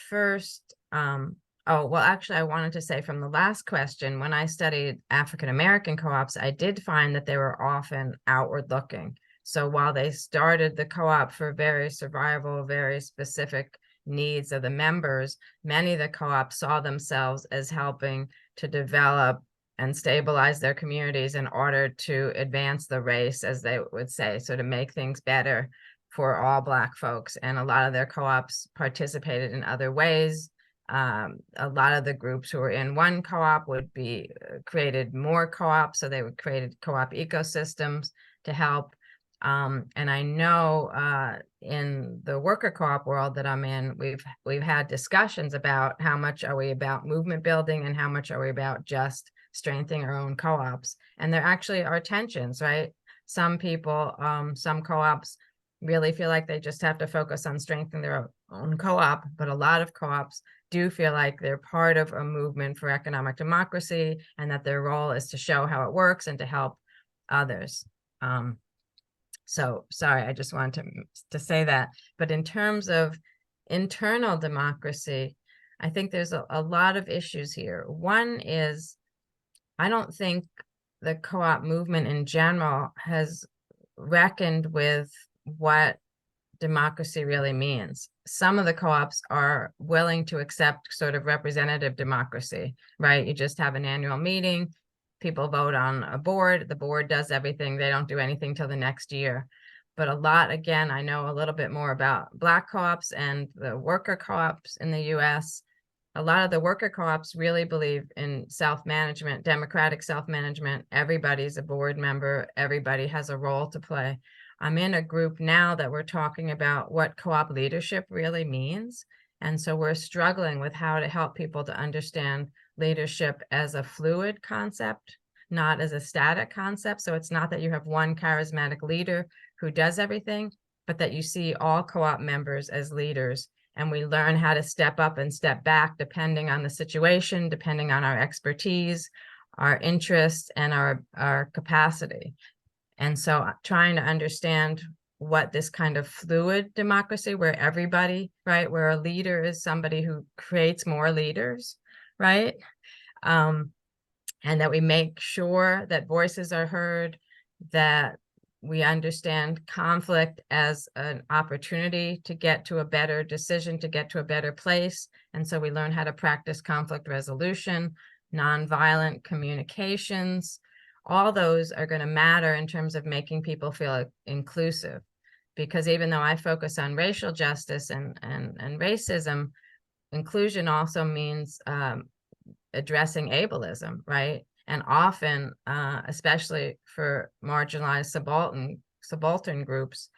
First, actually, I wanted to say from the last question, when I studied African American co-ops, I did find that they were often outward looking. So while they started the co-op for very survival, very specific needs of the members, many of the co-ops saw themselves as helping to develop and stabilize their communities in order to advance the race, as they would say, so to make things better for all Black folks. And a lot of their co-ops participated in other ways. A lot of the groups who were in one co-op would be created more co-ops, so they would create co-op ecosystems to help. And I know in the worker co-op world that I'm in, we've had discussions about how much are we about movement building and how much are we about just strengthening our own co-ops. And there actually are tensions, right? Some people, some co-ops really feel like they just have to focus on strengthening their own co-op, but a lot of co-ops do feel like they're part of a movement for economic democracy and that their role is to show how it works and to help others. So sorry, I just wanted to say that. But in terms of internal democracy, I think there's a lot of issues here. One is, I don't think the co-op movement in general has reckoned with what democracy really means. Some of the co-ops are willing to accept sort of representative democracy, right? You just have an annual meeting, people vote on a board, the board does everything, they don't do anything till the next year. But a lot, again, I know a little bit more about Black co-ops and the worker co-ops in the US. A lot of the worker co-ops really believe in self-management, democratic self-management. Everybody's a board member, everybody has a role to play. I'm in a group now that we're talking about what co-op leadership really means. And so we're struggling with how to help people to understand leadership as a fluid concept, not as a static concept. So it's not that you have one charismatic leader who does everything, but that you see all co-op members as leaders. And we learn how to step up and step back depending on the situation, depending on our expertise, our interests, and our capacity. And so trying to understand what this kind of fluid democracy where everybody, right, where a leader is somebody who creates more leaders, right? And that we make sure that voices are heard, that we understand conflict as an opportunity to get to a better decision, to get to a better place. And so we learn how to practice conflict resolution, nonviolent communications. All those are going to matter in terms of making people feel inclusive. Because even though I focus on racial justice and racism, inclusion also means addressing ableism, right? And often, especially for marginalized subaltern groups,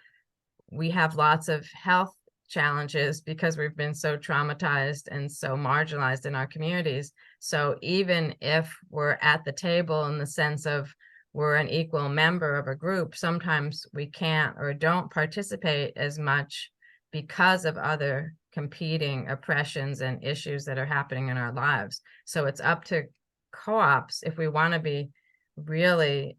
we have lots of health challenges because we've been so traumatized and so marginalized in our communities. So even if we're at the table in the sense of we're an equal member of a group, sometimes we can't or don't participate as much because of other competing oppressions and issues that are happening in our lives. So it's up to co-ops, if we want to be really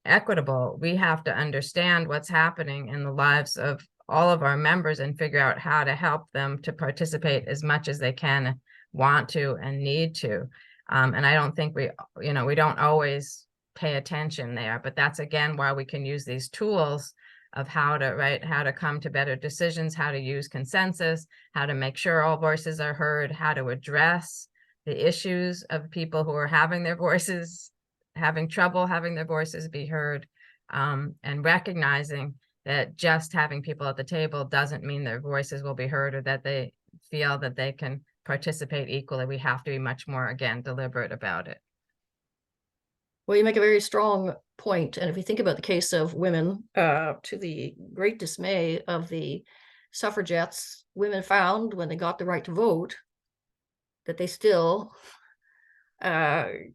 equitable, we have to understand what's happening in the lives of all of our members and figure out how to help them to participate as much as they can, want to, and need to. And I don't think we don't always pay attention there, but that's again why we can use these tools of how to come to better decisions, how to use consensus, how to make sure all voices are heard, how to address the issues of people who are having trouble having their voices be heard, and recognizing that just having people at the table doesn't mean their voices will be heard or that they feel that they can participate equally. We have to be much more, again, deliberate about it. Well, you make a very strong point. And if you think about the case of women, to the great dismay of the suffragettes, women found when they got the right to vote that they still they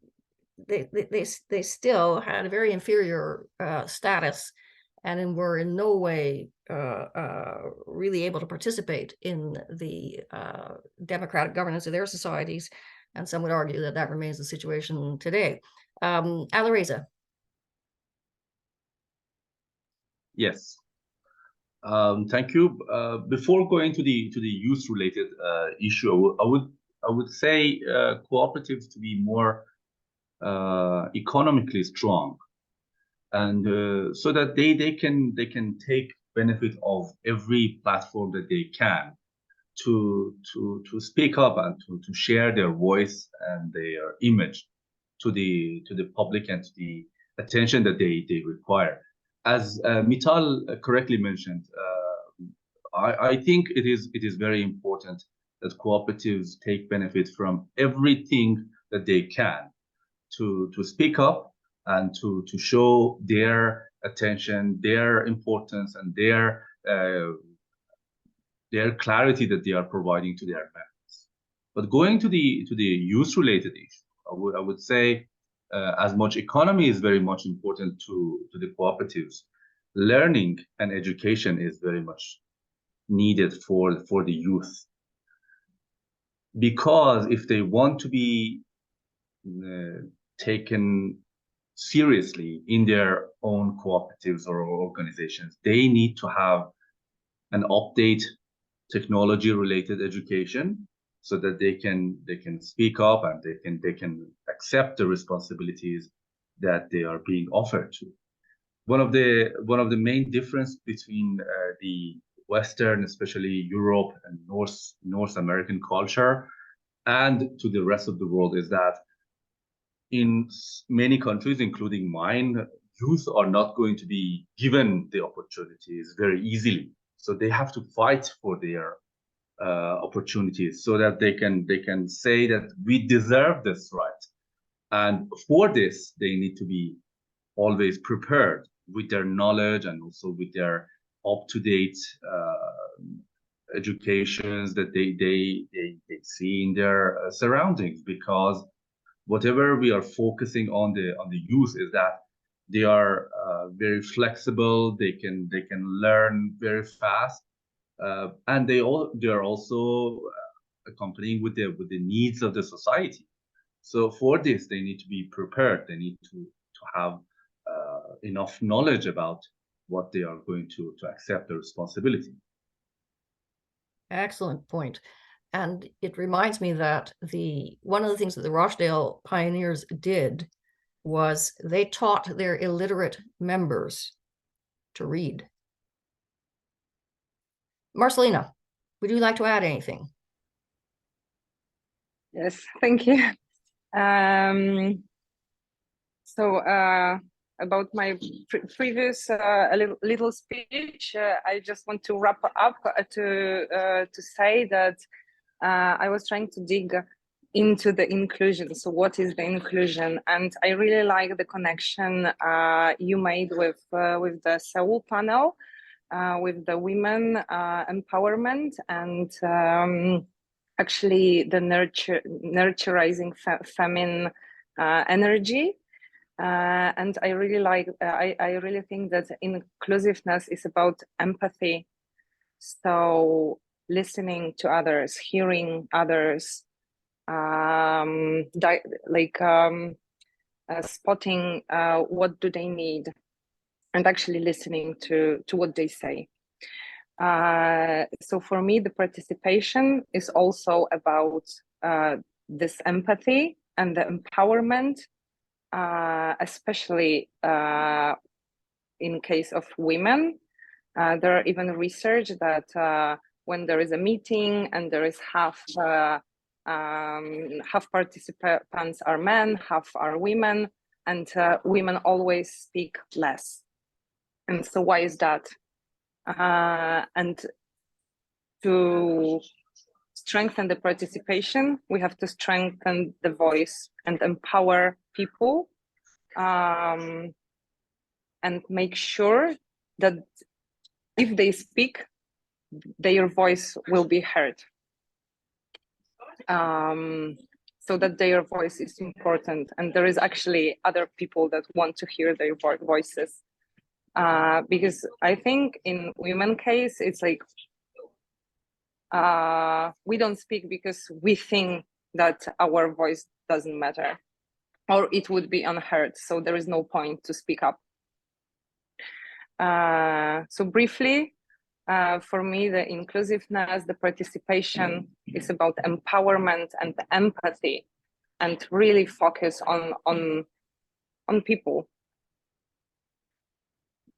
still had a very inferior status and were in no way really able to participate in the democratic governance of their societies. And some would argue that that remains the situation today. Alireza. Yes. Thank you. Before going to the youth-related issue, I would say cooperatives to be more economically strong, and so that they can take benefit of every platform that they can to speak up and to share their voice and their image to the public and to the attention that they require. As Mital correctly mentioned, I think it is very important that cooperatives take benefit from everything that they can to speak up and to show their attention, their importance, and their clarity that they are providing to their members. But going to the youth-related issue, I would say, as much economy is very much important to the cooperatives, learning and education is very much needed for the youth. Because if they want to be taken seriously in their own cooperatives or organizations, they need to have an update technology-related education, so that they can speak up and they can accept the responsibilities that they are being offered to. One of the main difference between the Western, especially Europe and North American culture, and to the rest of the world, is that in many countries, including mine, youth are not going to be given the opportunities very easily. So they have to fight for their opportunities, so that they can say that we deserve this right. And for this, they need to be always prepared with their knowledge and also with their up-to-date educations that they see in their surroundings. Because whatever we are focusing on the youth is that they are very flexible, they can learn very fast, and they are also accompanying with the needs of the society. So for this, they need to be prepared. They need to have enough knowledge about what they are going to accept the responsibility. Excellent point. And it reminds me that one of the things that the Rochdale pioneers did was they taught their illiterate members to read. Marcelina, would you like to add anything? Yes, thank you. So about my previous little speech, I just want to wrap up to say that I was trying to dig into the inclusion. So what is the inclusion? And I really like the connection you made with the Seoul panel, with the women empowerment and actually the nurturing feminine energy. And I really like, I really think that inclusiveness is about empathy. So listening to others, hearing others, spotting what do they need, and actually listening to what they say. So for me, the participation is also about this empathy and the empowerment, especially in case of women. There are even research that when there is a meeting and there is half participants are men, half are women, and women always speak less. And so why is that? And to strengthen the participation, we have to strengthen the voice and empower people, and make sure that if they speak, their voice will be heard. So that their voice is important, and there is actually other people that want to hear their voices. Because I think in women case, it's like we don't speak because we think that our voice doesn't matter, or it would be unheard. So there is no point to speak up. So briefly, for me, the inclusiveness, the participation is about empowerment and empathy, and really focus on people.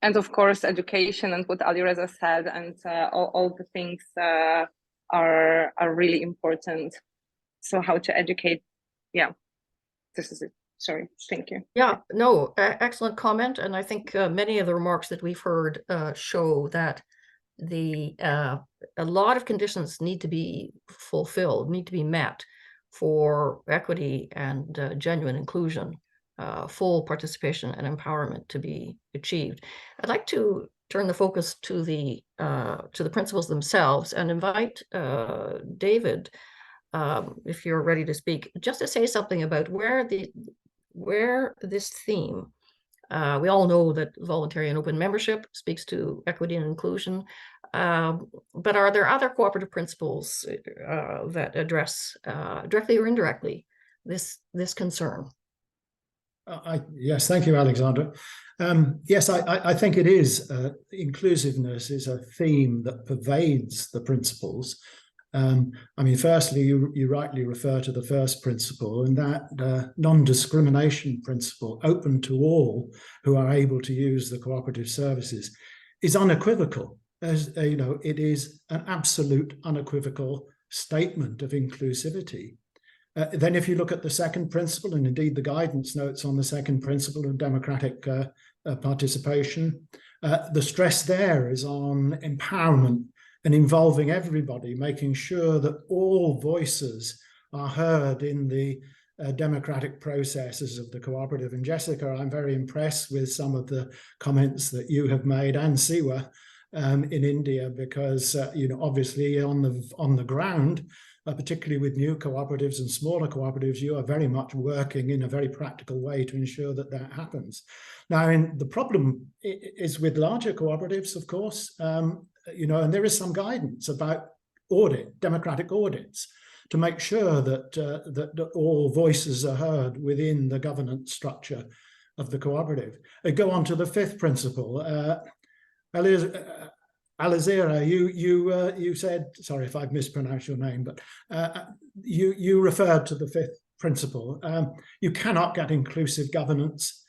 And of course, education and what Alireza said, and all the things are really important. So how to educate? Yeah, this is it. Sorry, thank you. Yeah, no, excellent comment. And I think many of the remarks that we've heard show that a lot of conditions need to be fulfilled, need to be met for equity and genuine inclusion, full participation and empowerment to be achieved. I'd like to turn the focus to the principles themselves and invite David, if you're ready to speak, just to say something about where this theme, we all know that voluntary and open membership speaks to equity and inclusion, but are there other cooperative principles that address directly or indirectly this concern? Yes, thank you, Alexandra. Yes, I think it is. Inclusiveness is a theme that pervades the principles. I mean, firstly, you rightly refer to the first principle, and that non-discrimination principle, open to all who are able to use the cooperative services, is unequivocal. As you know, it is an absolute unequivocal statement of inclusivity. Then if you look at the second principle, and indeed the guidance notes on the second principle of democratic participation, the stress there is on empowerment and involving everybody, making sure that all voices are heard in the democratic processes of the cooperative. And Jessica, I'm very impressed with some of the comments that you have made, and Siwa, in India, because you know, obviously on the ground, particularly with new cooperatives and smaller cooperatives, you are very much working in a very practical way to ensure that that happens. Now, the problem is with larger cooperatives, of course, you know, and there is some guidance about democratic audits, to make sure that all voices are heard within the governance structure of the cooperative. I go on to the fifth principle. Alizera, you said, sorry if I've mispronounced your name, but you referred to the fifth principle. You cannot get inclusive governance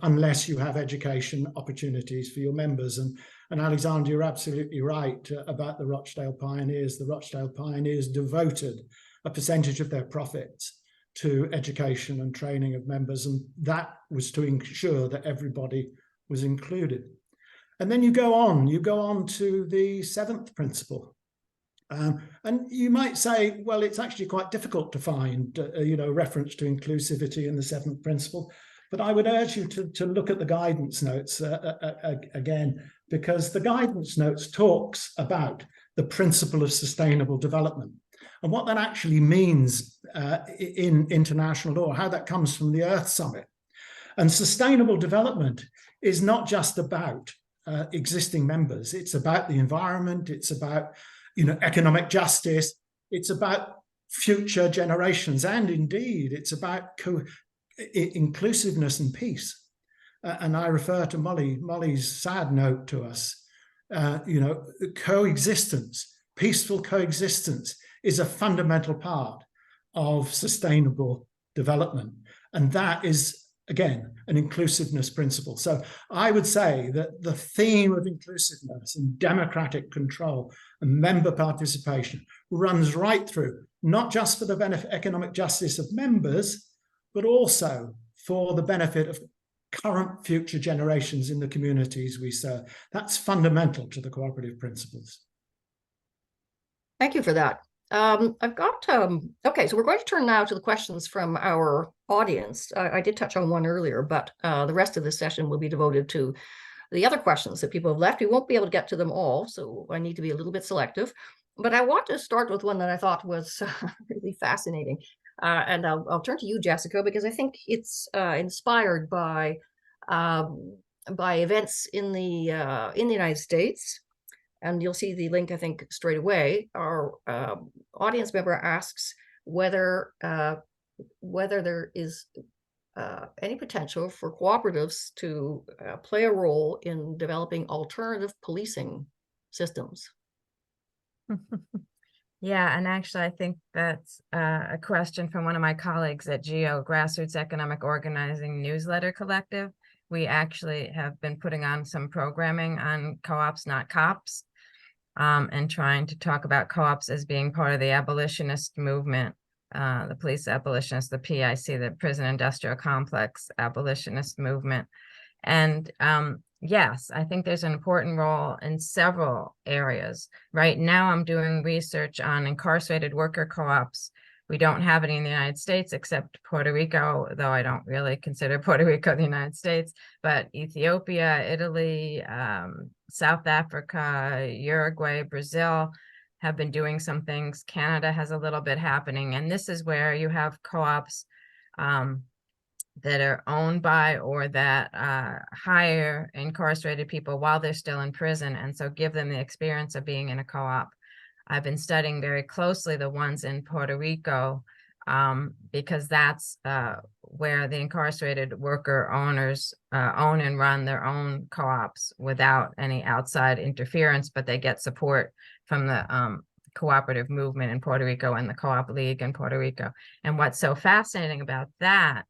unless you have education opportunities for your members. And Alexander, you're absolutely right about the Rochdale Pioneers. The Rochdale Pioneers devoted a percentage of their profits to education and training of members, and that was to ensure that everybody was included. And then you go on to the seventh principle. And you might say, well, it's actually quite difficult to find, you know, reference to inclusivity in the seventh principle. But I would urge you to look at the guidance notes again, because the guidance notes talks about the principle of sustainable development and what that actually means in international law, how that comes from the Earth Summit. And sustainable development is not just about existing members. It's about the environment. It's about, you know, economic justice. It's about future generations. And indeed, it's about inclusiveness and peace. And I refer to Molly's sad note to us. You know, coexistence, peaceful coexistence is a fundamental part of sustainable development. And that is, again, an inclusiveness principle. So I would say that the theme of inclusiveness and democratic control and member participation runs right through, not just for the benefit, economic justice of members, but also for the benefit of current future generations in the communities we serve. That's fundamental to the cooperative principles. Thank you for that. I've got, okay, so we're going to turn now to the questions from our audience. I did touch on one earlier, but the rest of this session will be devoted to the other questions that people have left. We won't be able to get to them all, so I need to be a little bit selective. But I want to start with one that I thought was really fascinating. And I'll turn to you, Jessica, because I think it's inspired by events in the United States. And you'll see the link, I think, straight away. Our audience member asks whether there is any potential for cooperatives to play a role in developing alternative policing systems. Yeah, and actually, I think that's a question from one of my colleagues at GEO, Grassroots Economic Organizing Newsletter Collective. We actually have been putting on some programming on co-ops, not cops, and trying to talk about co-ops as being part of the abolitionist movement, the police abolitionist, the PIC, the Prison Industrial Complex abolitionist movement. And yes, I think there's an important role in several areas. Right now, I'm doing research on incarcerated worker co-ops. We don't have any in the United States except Puerto Rico, though I don't really consider Puerto Rico the United States, but Ethiopia, Italy, South Africa, Uruguay, Brazil have been doing some things. Canada has a little bit happening. And this is where you have co-ops that are owned by or that hire incarcerated people while they're still in prison, and so give them the experience of being in a co-op. I've been studying very closely the ones in Puerto Rico because that's where the incarcerated worker owners own and run their own co-ops without any outside interference, but they get support from the cooperative movement in Puerto Rico and the Co-op League in Puerto Rico. And what's so fascinating about that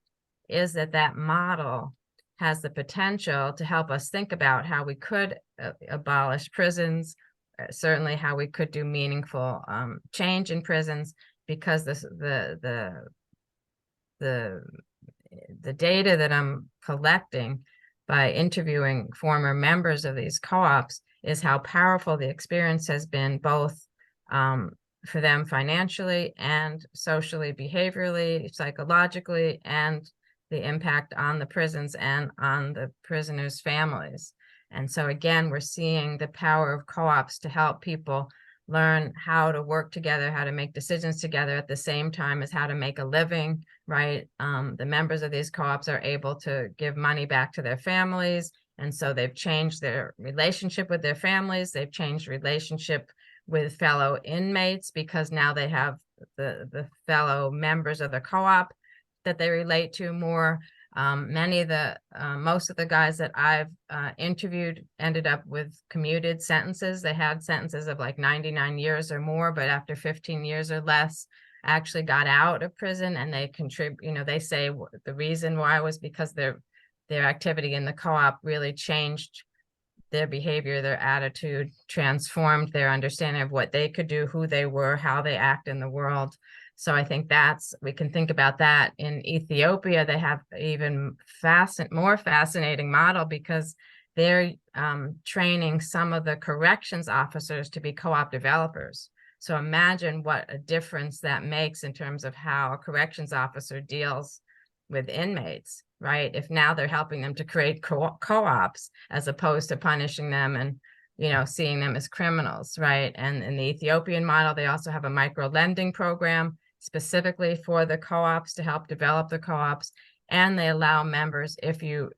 is that that model has the potential to help us think about how we could abolish prisons, certainly how we could do meaningful change in prisons, because the data that I'm collecting by interviewing former members of these co-ops is how powerful the experience has been, both for them financially and socially, behaviorally, psychologically, and the impact on the prisons and on the prisoners' families. And so again, we're seeing the power of co-ops to help people learn how to work together, how to make decisions together at the same time as how to make a living, right? The members of these co-ops are able to give money back to their families. And so they've changed their relationship with their families. They've changed relationship with fellow inmates because now they have the fellow members of the co-op that they relate to more. Most of the guys that I've interviewed ended up with commuted sentences. They had sentences of like 99 years or more, but after 15 years or less, actually got out of prison, and they contribute, they say the reason why was because their activity in the co-op really changed their behavior, their attitude, transformed their understanding of what they could do, who they were, how they act in the world. So I think we can think about that. In Ethiopia, they have even more fascinating model because they're training some of the corrections officers to be co-op developers. So imagine what a difference that makes in terms of how a corrections officer deals with inmates, right? If now they're helping them to create co-ops as opposed to punishing them and seeing them as criminals, right? And in the Ethiopian model, they also have a micro lending program specifically for the co-ops to help develop the co-ops. And they allow members, if you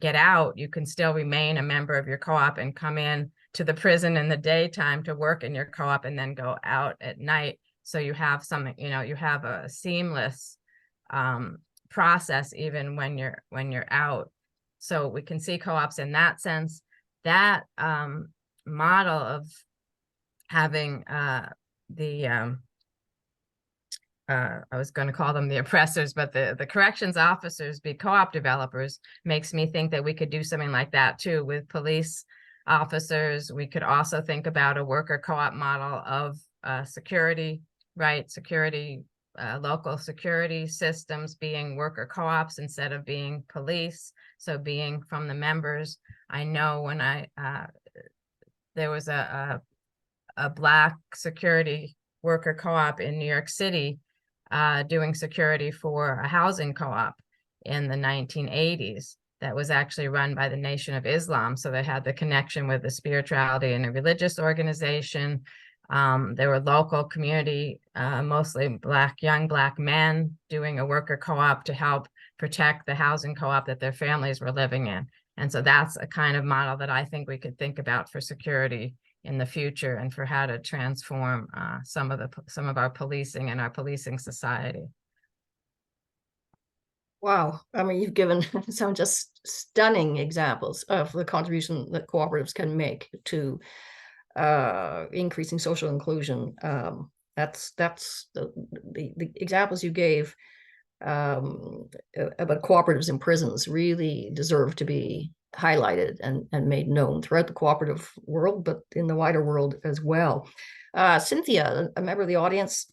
get out, you can still remain a member of your co-op and come in to the prison in the daytime to work in your co-op and then go out at night. So you have something, you have a seamless process even when you're out. So we can see co-ops in that sense. That model of having I was going to call them the oppressors, but the corrections officers be co-op developers makes me think that we could do something like that too with police officers. We could also think about a worker co-op model of security, right? Security, local security systems being worker co-ops instead of being police. So being from the members. I know when there was a Black security worker co-op in New York City doing security for a housing co-op in the 1980s that was actually run by the Nation of Islam. So they had the connection with the spirituality and a religious organization. There were local community, mostly young Black men doing a worker co-op to help protect the housing co-op that their families were living in. And so that's a kind of model that I think we could think about for security in the future and for how to transform some of our policing and our policing society. Wow. I mean, you've given some just stunning examples of the contribution that cooperatives can make to increasing social inclusion. That's the examples you gave about cooperatives in prisons really deserve to be highlighted and made known throughout the cooperative world, but in the wider world as well. Cynthia, a member of the audience,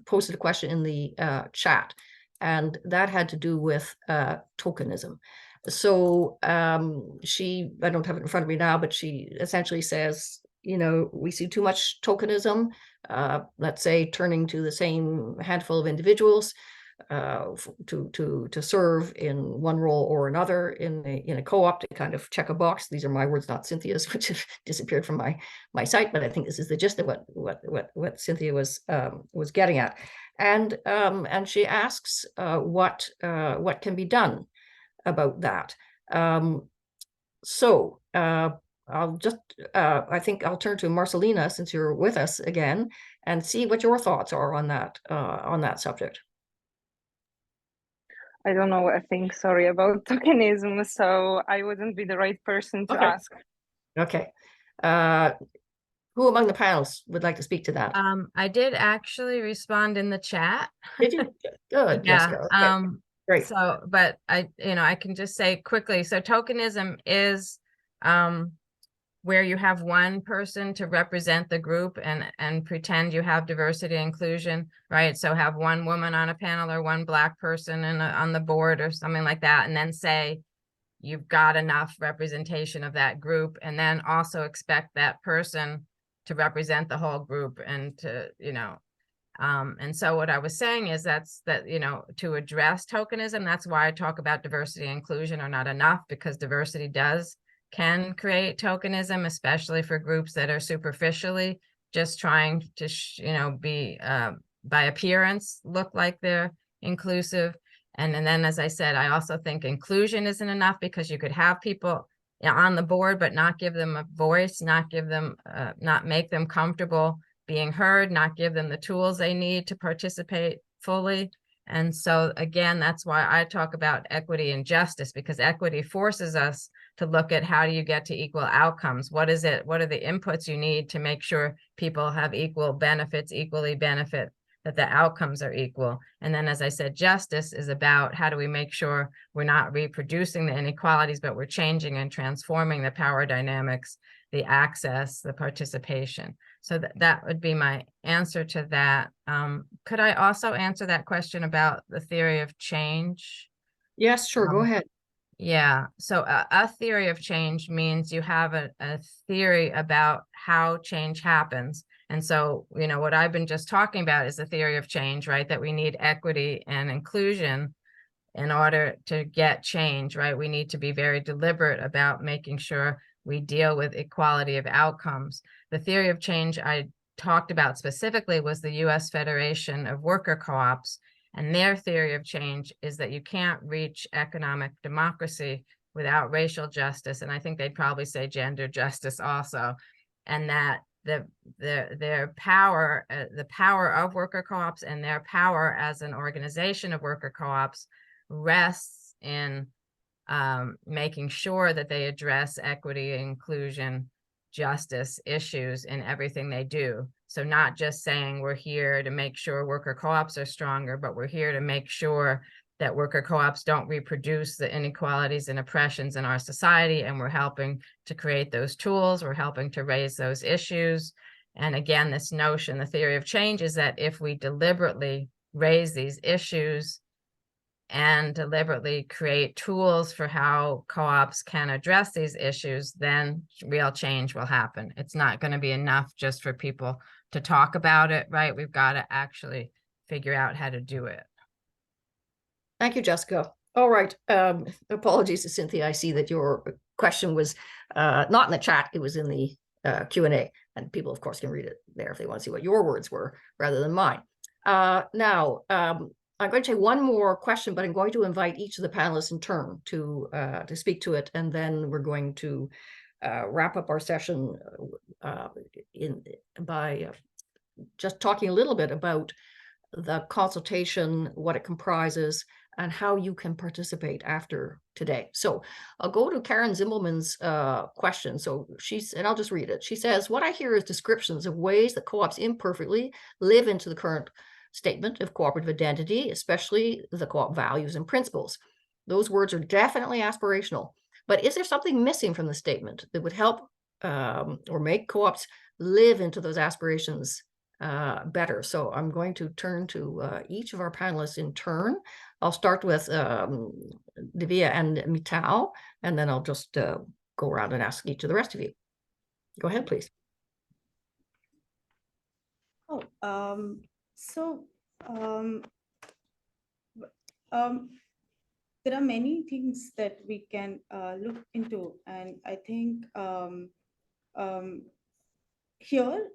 posted a question in the chat, and that had to do with tokenism. So she, I don't have it in front of me now, but she essentially says, you know, we see too much tokenism, let's say turning to the same handful of individuals to serve in one role or another in a co-op to kind of check a box. These are my words, not Cynthia's, which have disappeared from my site, but I think this is the gist of what Cynthia was getting at. And she asks what can be done about that. I'll just, I think I'll turn to Marcelina, since you're with us again, and see what your thoughts are on that subject. I don't know what I think, sorry, about tokenism, so I wouldn't be the right person to ask. Okay. Who among the panels would like to speak to that? I did actually respond in the chat. Did you? Good, Yeah. Jessica. Okay. Great. So, but I can just say quickly, so tokenism is where you have one person to represent the group and pretend you have diversity and inclusion, right? So have one woman on a panel or one Black person on the board or something like that, and then say you've got enough representation of that group, and then also expect that person to represent the whole group and to, and so what I was saying is that, to address tokenism, that's why I talk about diversity and inclusion are not enough, because diversity can create tokenism, especially for groups that are superficially just trying to, be by appearance look like they're inclusive. And then, as I said, I also think inclusion isn't enough, because you could have people on the board, but not give them a voice, not give them, not make them comfortable being heard, not give them the tools they need to participate fully. And so again, that's why I talk about equity and justice, because equity forces us to look at how do you get to equal outcomes? What is it? What are the inputs you need to make sure people have equal benefits, equally benefit, that the outcomes are equal? And then, as I said, justice is about how do we make sure we're not reproducing the inequalities, but we're changing and transforming the power dynamics, the access, the participation. So that would be my answer to that. Could I also answer that question about the theory of change? Yes, sure. Go ahead. Yeah. So a theory of change means you have a theory about how change happens. And so, what I've been just talking about is the theory of change, right? That we need equity and inclusion in order to get change, right? We need to be very deliberate about making sure we deal with equality of outcomes. The theory of change I talked about specifically was the U.S. Federation of Worker Co-ops, and their theory of change is that you can't reach economic democracy without racial justice, and I think they'd probably say gender justice also, and that their power, the power of worker co-ops and their power as an organization of worker co-ops rests in making sure that they address equity, inclusion, justice issues in everything they do. So not just saying we're here to make sure worker co-ops are stronger, but we're here to make sure that worker co-ops don't reproduce the inequalities and oppressions in our society. And we're helping to create those tools. We're helping to raise those issues. And again, this notion, the theory of change, is that if we deliberately raise these issues and deliberately create tools for how co-ops can address these issues, then real change will happen. It's not going to be enough just for people to talk about it, right? We've got to actually figure out how to do it. Thank you, Jessica. All right. Apologies to Cynthia. I see that your question was not in the chat. It was in the Q&A. And people, of course, can read it there if they want to see what your words were rather than mine. Now, I'm going to take one more question, but I'm going to invite each of the panelists in turn to speak to it. And then we're going to wrap up our session by just talking a little bit about the consultation, what it comprises, and how you can participate after today. So I'll go to Karen Zimbelman's question. So and I'll just read it. She says, what I hear is descriptions of ways that co-ops imperfectly live into the current statement of cooperative identity, especially the co-op values and principles. Those words are definitely aspirational, but is there something missing from the statement that would help or make co-ops live into those aspirations better? So I'm going to turn to each of our panelists in turn. I'll start with Divya and Mittal, and then I'll just go around and ask each of the rest of you. Go ahead, please. There are many things that we can look into, and I think here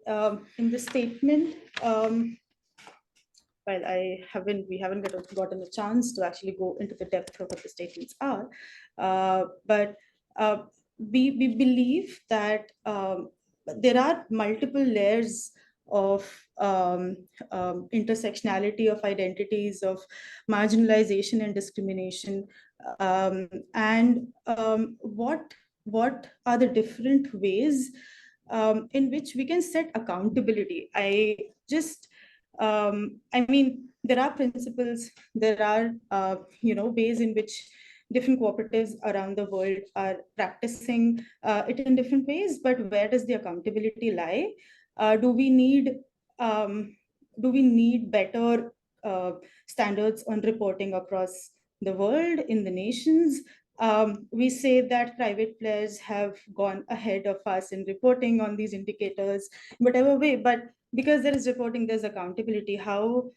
in the statement, while we haven't gotten a chance to actually go into the depth of what the statements are, but we believe that there are multiple layers of intersectionality of identities, of marginalization and discrimination, and what are the different ways in which we can set accountability. I mean, there are principles, there are ways in which different cooperatives around the world are practicing it in different ways, but where does the accountability lie? Do we need better standards on reporting across the world, in the nations? We say that private players have gone ahead of us in reporting on these indicators, whatever way, but because there is reporting, there's accountability. How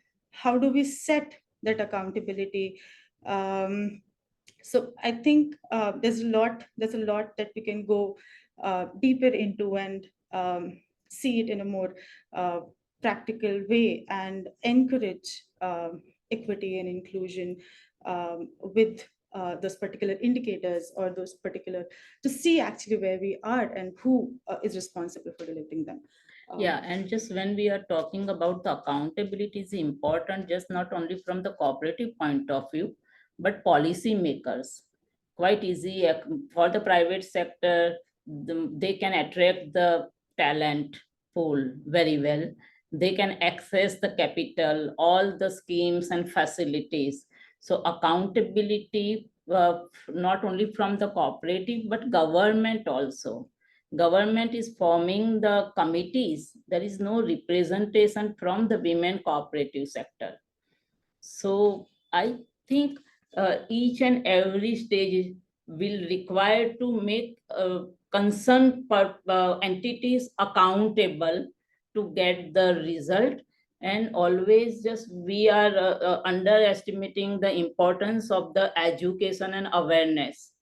do we set that accountability? So I think there's a lot that we can go deeper into and see it in a more practical way and encourage equity and inclusion with those particular indicators, or those particular, to see actually where we are and who is responsible for delivering them. Yeah, and just when we are talking about the accountability is important, just not only from the cooperative point of view, but policy makers. Quite easy for the private sector, they can attract the talent pool very well. They can access the capital, all the schemes and facilities. So accountability, not only from the cooperative, but government also. Government is forming the committees. There is no representation from the women cooperative sector. So I think each and every stage will require to make concerned entities accountable to get the result. And always just we are underestimating the importance of the education and awareness.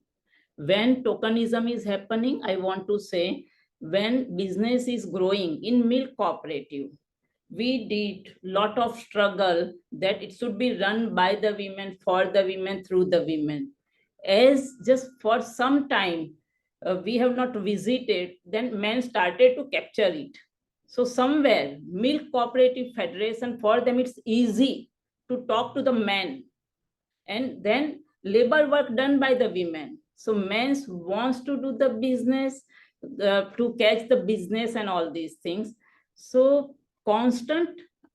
When tokenism is happening, I want to say, when business is growing in milk cooperative, we did lot of struggle that it should be run by the women, for the women, through the women. As just for some time we have not visited, then men started to capture it. So somewhere Milk Cooperative Federation, for them it's easy to talk to the men, and then labor work done by the women. So men wants to do the business, to catch the business and all these things. So constant,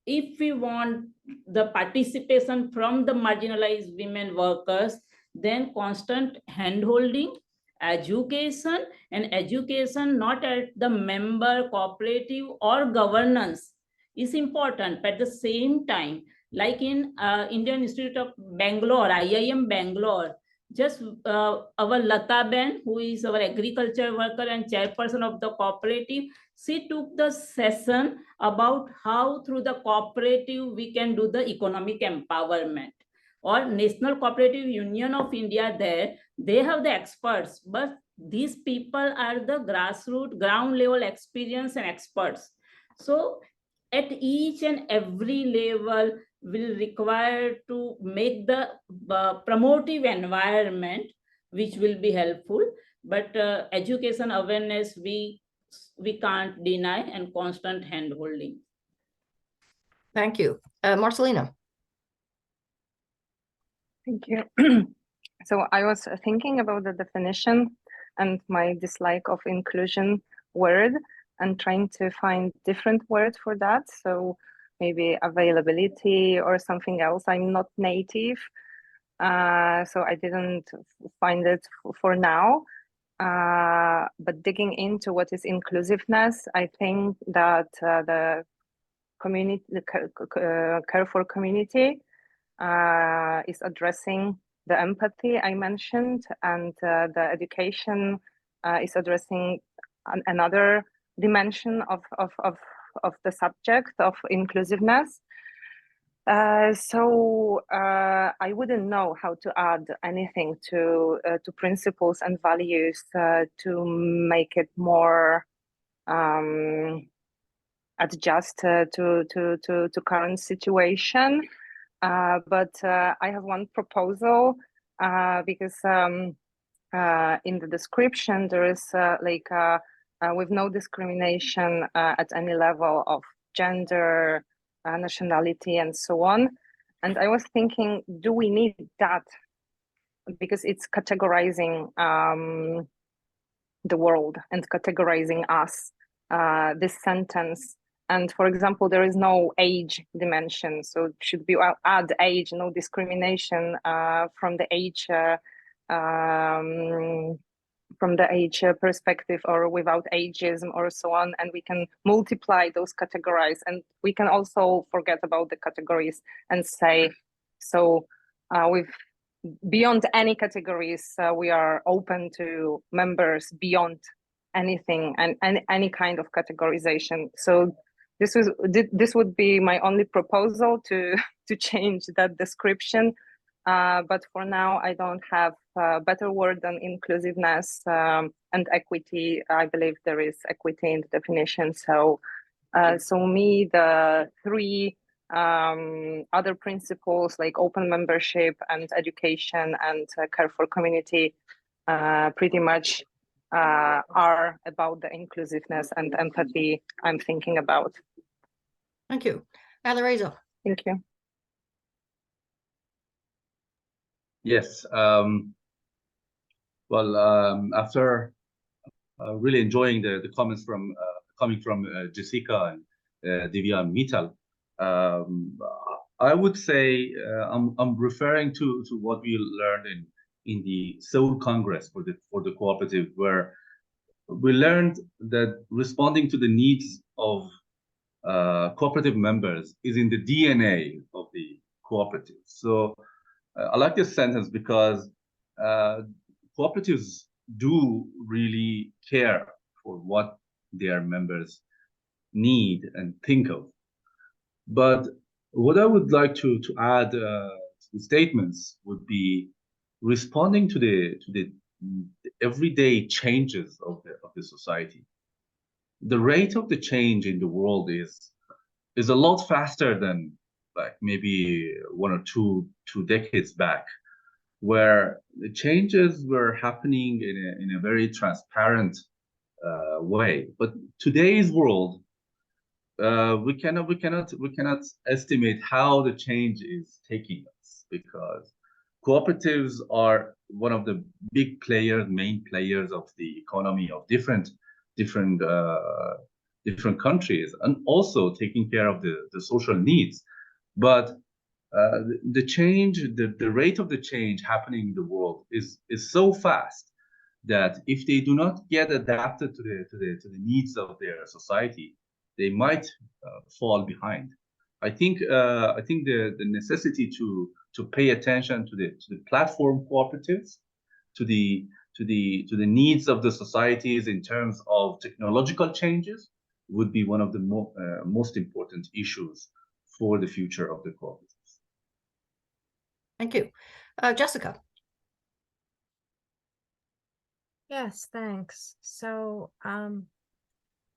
if we want the participation from the marginalized women workers, then constant handholding, education, and education not at the member, cooperative, or governance is important. But at the same time, like in Indian Institute of Bangalore, IIM Bangalore, just our Lata Ben, who is our agriculture worker and chairperson of the cooperative, she took the session about how through the cooperative we can do the economic empowerment. Or National Cooperative Union of India, there they have the experts, but these people are the grassroots, ground level experience and experts. So at each and every level will require to make the promotive environment, which will be helpful. But education awareness, we can't deny, and constant hand-holding. Thank you. Marcelina. Thank you. So I was thinking about the definition and my dislike of inclusion word and trying to find different words for that. So maybe availability or something else. I'm not native, so I didn't find it for now. But digging into what is inclusiveness, I think that the community, the Care for Community is addressing the empathy I mentioned, and the education is addressing another dimension of the subject of inclusiveness. So I wouldn't know how to add anything to principles and values to make it more adjust to current situation. But I have one proposal because in the description there is with no discrimination at any level of gender, nationality, and so on. And I was thinking, do we need that? Because it's categorizing the world and categorizing us, this sentence. And for example, there is no age dimension. So should we add age, no discrimination from the age perspective, or without ageism, or so on, and we can multiply those categories, and we can also forget about the categories and say, so with beyond any categories, we are open to members beyond anything and any kind of categorization. So this would be my only proposal to change that description. But for now, I don't have a better word than inclusiveness and equity. I believe there is equity in the definition. So, me, the three other principles like open membership and education and care for community pretty much are about the inclusiveness and empathy I'm thinking about. Thank you. Alireza. Thank you. Yes. After really enjoying the comments from coming from Jessica and Divya and Mital, I would say I'm referring to what we learned in the Seoul Congress for the cooperative, where we learned that responding to the needs of cooperative members is in the DNA of the cooperative. So I like this sentence because cooperatives do really care for what their members need and think of. But what I would like to add to the statements would be responding to the everyday changes of the society. The rate of the change in the world is a lot faster than like maybe 1 or 2 decades back, where the changes were happening in a very transparent way. But today's world, we cannot estimate how the change is taking us, because cooperatives are one of the big players, main players of the economy of different different countries, and also taking care of the social needs. But the change, the rate of the change happening in the world is so fast that if they do not get adapted to the needs of their society, they might fall behind. I think the necessity to pay attention to the platform cooperatives, to the needs of the societies in terms of technological changes would be one of the most important issues for the future of the cooperatives. Thank you. Jessica. Yes, thanks. So I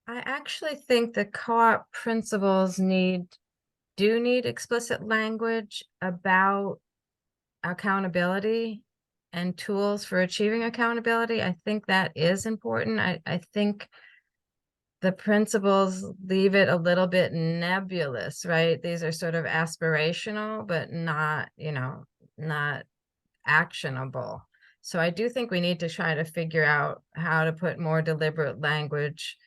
actually think the co-op principles do need explicit language about accountability and tools for achieving accountability. I think that is important. I think the principles leave it a little bit nebulous, right? These are sort of aspirational, but not, not actionable. So I do think we need to try to figure out how to put more deliberate language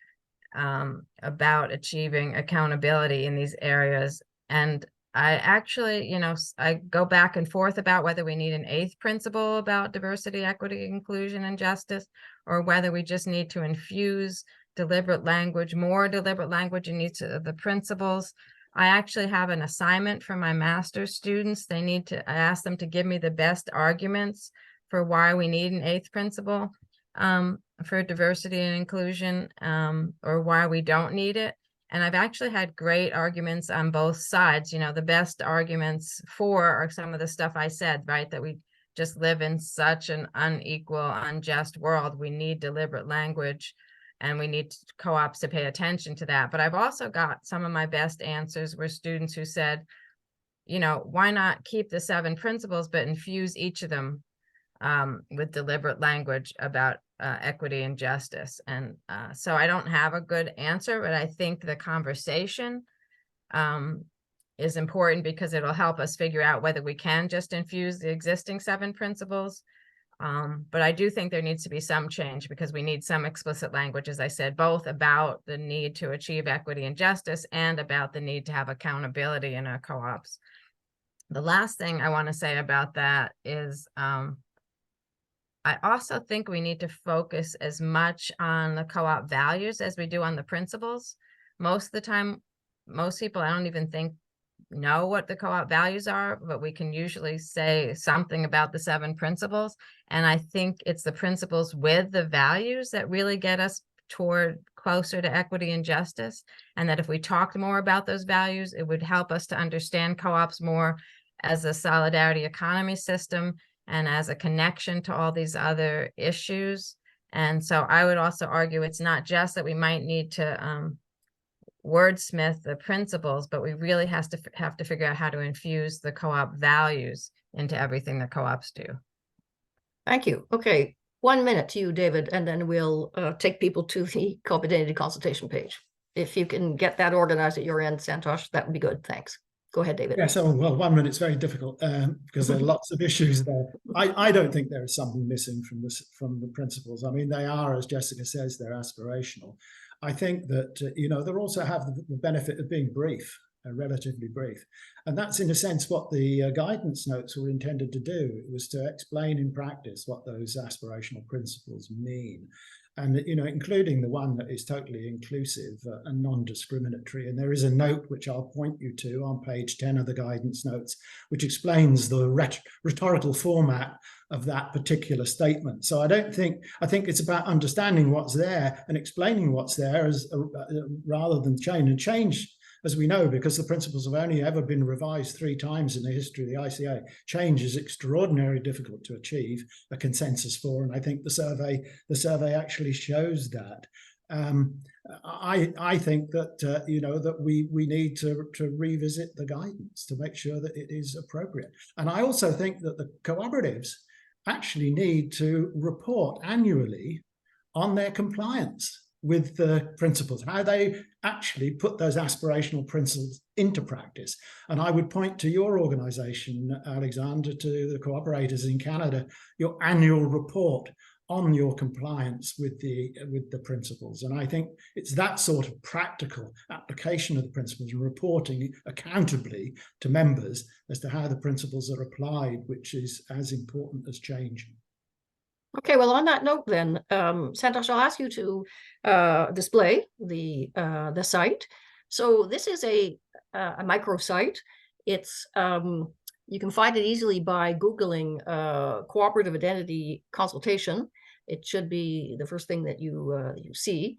about achieving accountability in these areas. And I actually, I go back and forth about whether we need an 8th principle about diversity, equity, inclusion, and justice, or whether we just need to infuse deliberate language, more deliberate language in each of the principles. I actually have an assignment for my master's students. I ask them to give me the best arguments for why we need an 8th principle for diversity and inclusion, or why we don't need it. And I've actually had great arguments on both sides. The best arguments for are some of the stuff I said, right? That we just live in such an unequal, unjust world. We need deliberate language, and we need co-ops to pay attention to that. But I've also got some of my best answers were students who said, why not keep the 7 principles, but infuse each of them with deliberate language about equity and justice. And so I don't have a good answer, but I think the conversation is important because it'll help us figure out whether we can just infuse the existing 7 principles. But I do think there needs to be some change because we need some explicit language, as I said, both about the need to achieve equity and justice and about the need to have accountability in our co-ops. The last thing I want to say about that is I also think we need to focus as much on the co-op values as we do on the principles. Most of the time, most people, I don't even think know what the co-op values are, but we can usually say something about the 7 principles. And I think it's the principles with the values that really get us toward closer to equity and justice. And that if we talked more about those values, it would help us to understand co-ops more as a solidarity economy system and as a connection to all these other issues. And so I would also argue it's not just that we might need to wordsmith the principles, but we really have to figure out how to infuse the co-op values into everything that co-ops do. Thank you. Okay, 1 minute to you, David, and then we'll take people to the co-op identity consultation page. If you can get that organized at your end, Santosh, that would be good. Thanks. Go ahead, David. Yeah, so, well, 1 minute's very difficult because there are lots of issues there. I don't think there is something missing from the principles. I mean, they are, as Jessica says, they're aspirational. I think that, they also have the benefit of being brief, relatively brief. And that's, in a sense, what the guidance notes were intended to do. It was to explain in practice what those aspirational principles mean. And, including the one that is totally inclusive and non-discriminatory. And there is a note which I'll point you to on page 10 of the guidance notes, which explains the rhetorical format of that particular statement. So I think it's about understanding what's there and explaining what's there as rather than change. And change, as we know, because the principles have only ever been revised 3 times in the history of the ICA, change is extraordinarily difficult to achieve a consensus for, and I think the survey actually shows that. I think that that we need to revisit the guidance to make sure that it is appropriate, and I also think that the cooperatives actually need to report annually on their compliance with the principles, how they actually put those aspirational principles into practice. And I would point to your organization, Alexander, to the cooperators in Canada, your annual report on your compliance with the principles. And I think it's that sort of practical application of the principles and reporting accountably to members as to how the principles are applied, which is as important as change. Okay, well, on that note then, Santosh, I'll ask you to display the site. So this is a microsite. It's you can find it easily by Googling cooperative identity consultation. It should be the first thing that you see.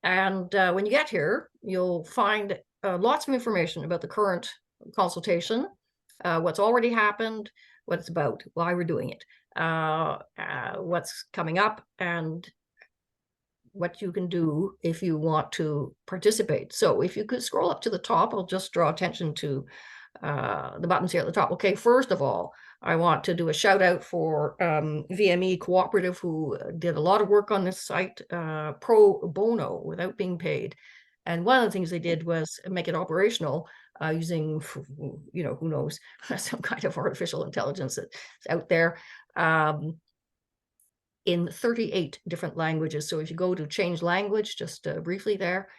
And when you get here, you'll find lots of information about the current consultation, what's already happened, what it's about, why we're doing it, what's coming up, and what you can do if you want to participate. So if you could scroll up to the top, I'll just draw attention to the buttons here at the top. Okay, first of all, I want to do a shout out for VME Cooperative, who did a lot of work on this site pro bono without being paid. And one of the things they did was make it operational using, you know, who knows, some kind of artificial intelligence that's out there in 38 different languages. So if you go to change language, just briefly there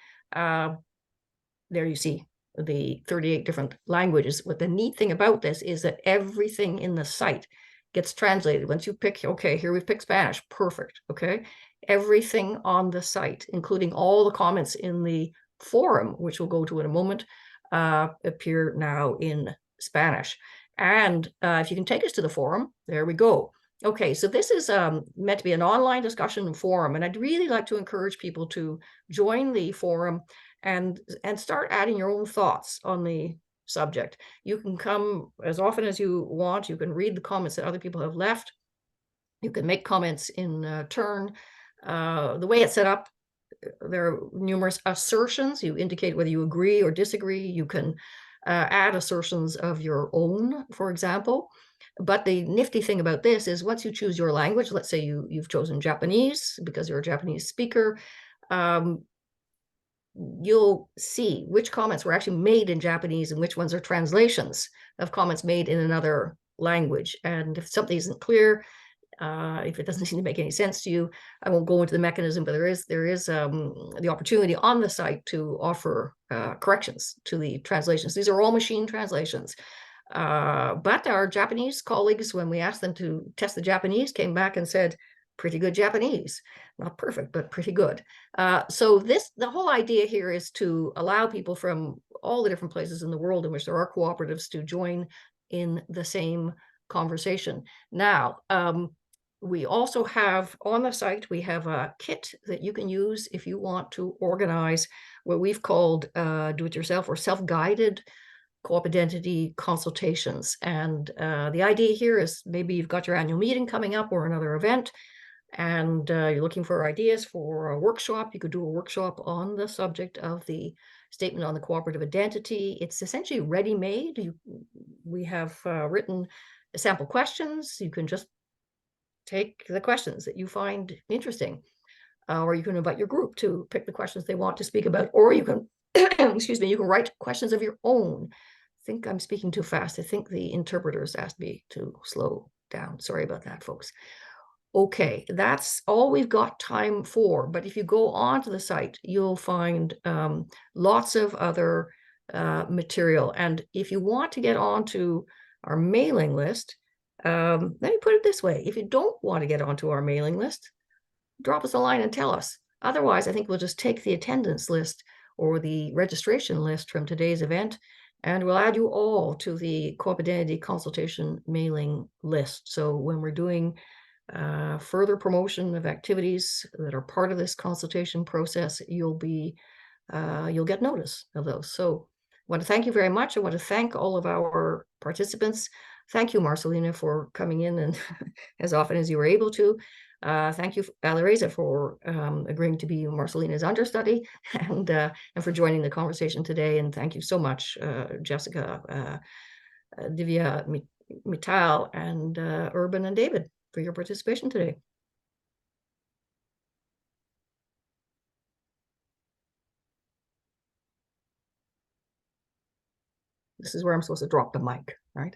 you see the 38 different languages. What the neat thing about this is that everything in the site gets translated. Once you pick, okay, here we've picked Spanish, perfect, okay? Everything on the site, including all the comments in the forum, which we'll go to in a moment, appear now in Spanish. And if you can take us to the forum, there we go. Okay, so this is meant to be an online discussion forum, and I'd really like to encourage people to join the forum and start adding your own thoughts on the subject. You can come as often as you want. You can read the comments that other people have left. You can make comments in turn. The way it's set up, there are numerous assertions. You indicate whether you agree or disagree. You can add assertions of your own, for example. But the nifty thing about this is once you choose your language, let's say you've chosen Japanese because you're a Japanese speaker, you'll see which comments were actually made in Japanese and which ones are translations of comments made in another language. And if something isn't clear, if it doesn't seem to make any sense to you, I won't go into the mechanism, but there is the opportunity on the site to offer corrections to the translations. These are all machine translations. But our Japanese colleagues, when we asked them to test the Japanese, came back and said, pretty good Japanese. Not perfect, but pretty good. So the whole idea here is to allow people from all the different places in the world in which there are cooperatives to join in the same conversation. Now, we also have on the site, we have a kit that you can use if you want to organize what we've called do-it-yourself or self-guided co-op identity consultations. And the idea here is maybe you've got your annual meeting coming up or another event, and you're looking for ideas for a workshop. You could do a workshop on the subject of the statement on the cooperative identity. It's essentially ready-made. We have written sample questions. You can just take the questions that you find interesting, or you can invite your group to pick the questions they want to speak about, or you can, excuse me, you can write questions of your own. I think I'm speaking too fast. I think the interpreters asked me to slow down. Sorry about that, folks. Okay, that's all we've got time for. But if you go onto the site, you'll find lots of other material. And if you want to get onto our mailing list, let me put it this way. If you don't want to get onto our mailing list, drop us a line and tell us. Otherwise, I think we'll just take the attendance list or the registration list from today's event, and we'll add you all to the Co-op Identity Consultation mailing list. So when we're doing further promotion of activities that are part of this consultation process, you'll get notice of those. So I want to thank you very much. I want to thank all of our participants. Thank you, Marcelina, for coming in and as often as you were able to. Thank you, Alireza, for agreeing to be Marcelina's understudy and for joining the conversation today. And thank you so much, Jessica, Divya, Mital, and Urban and David, for your participation today. This is where I'm supposed to drop the mic, right?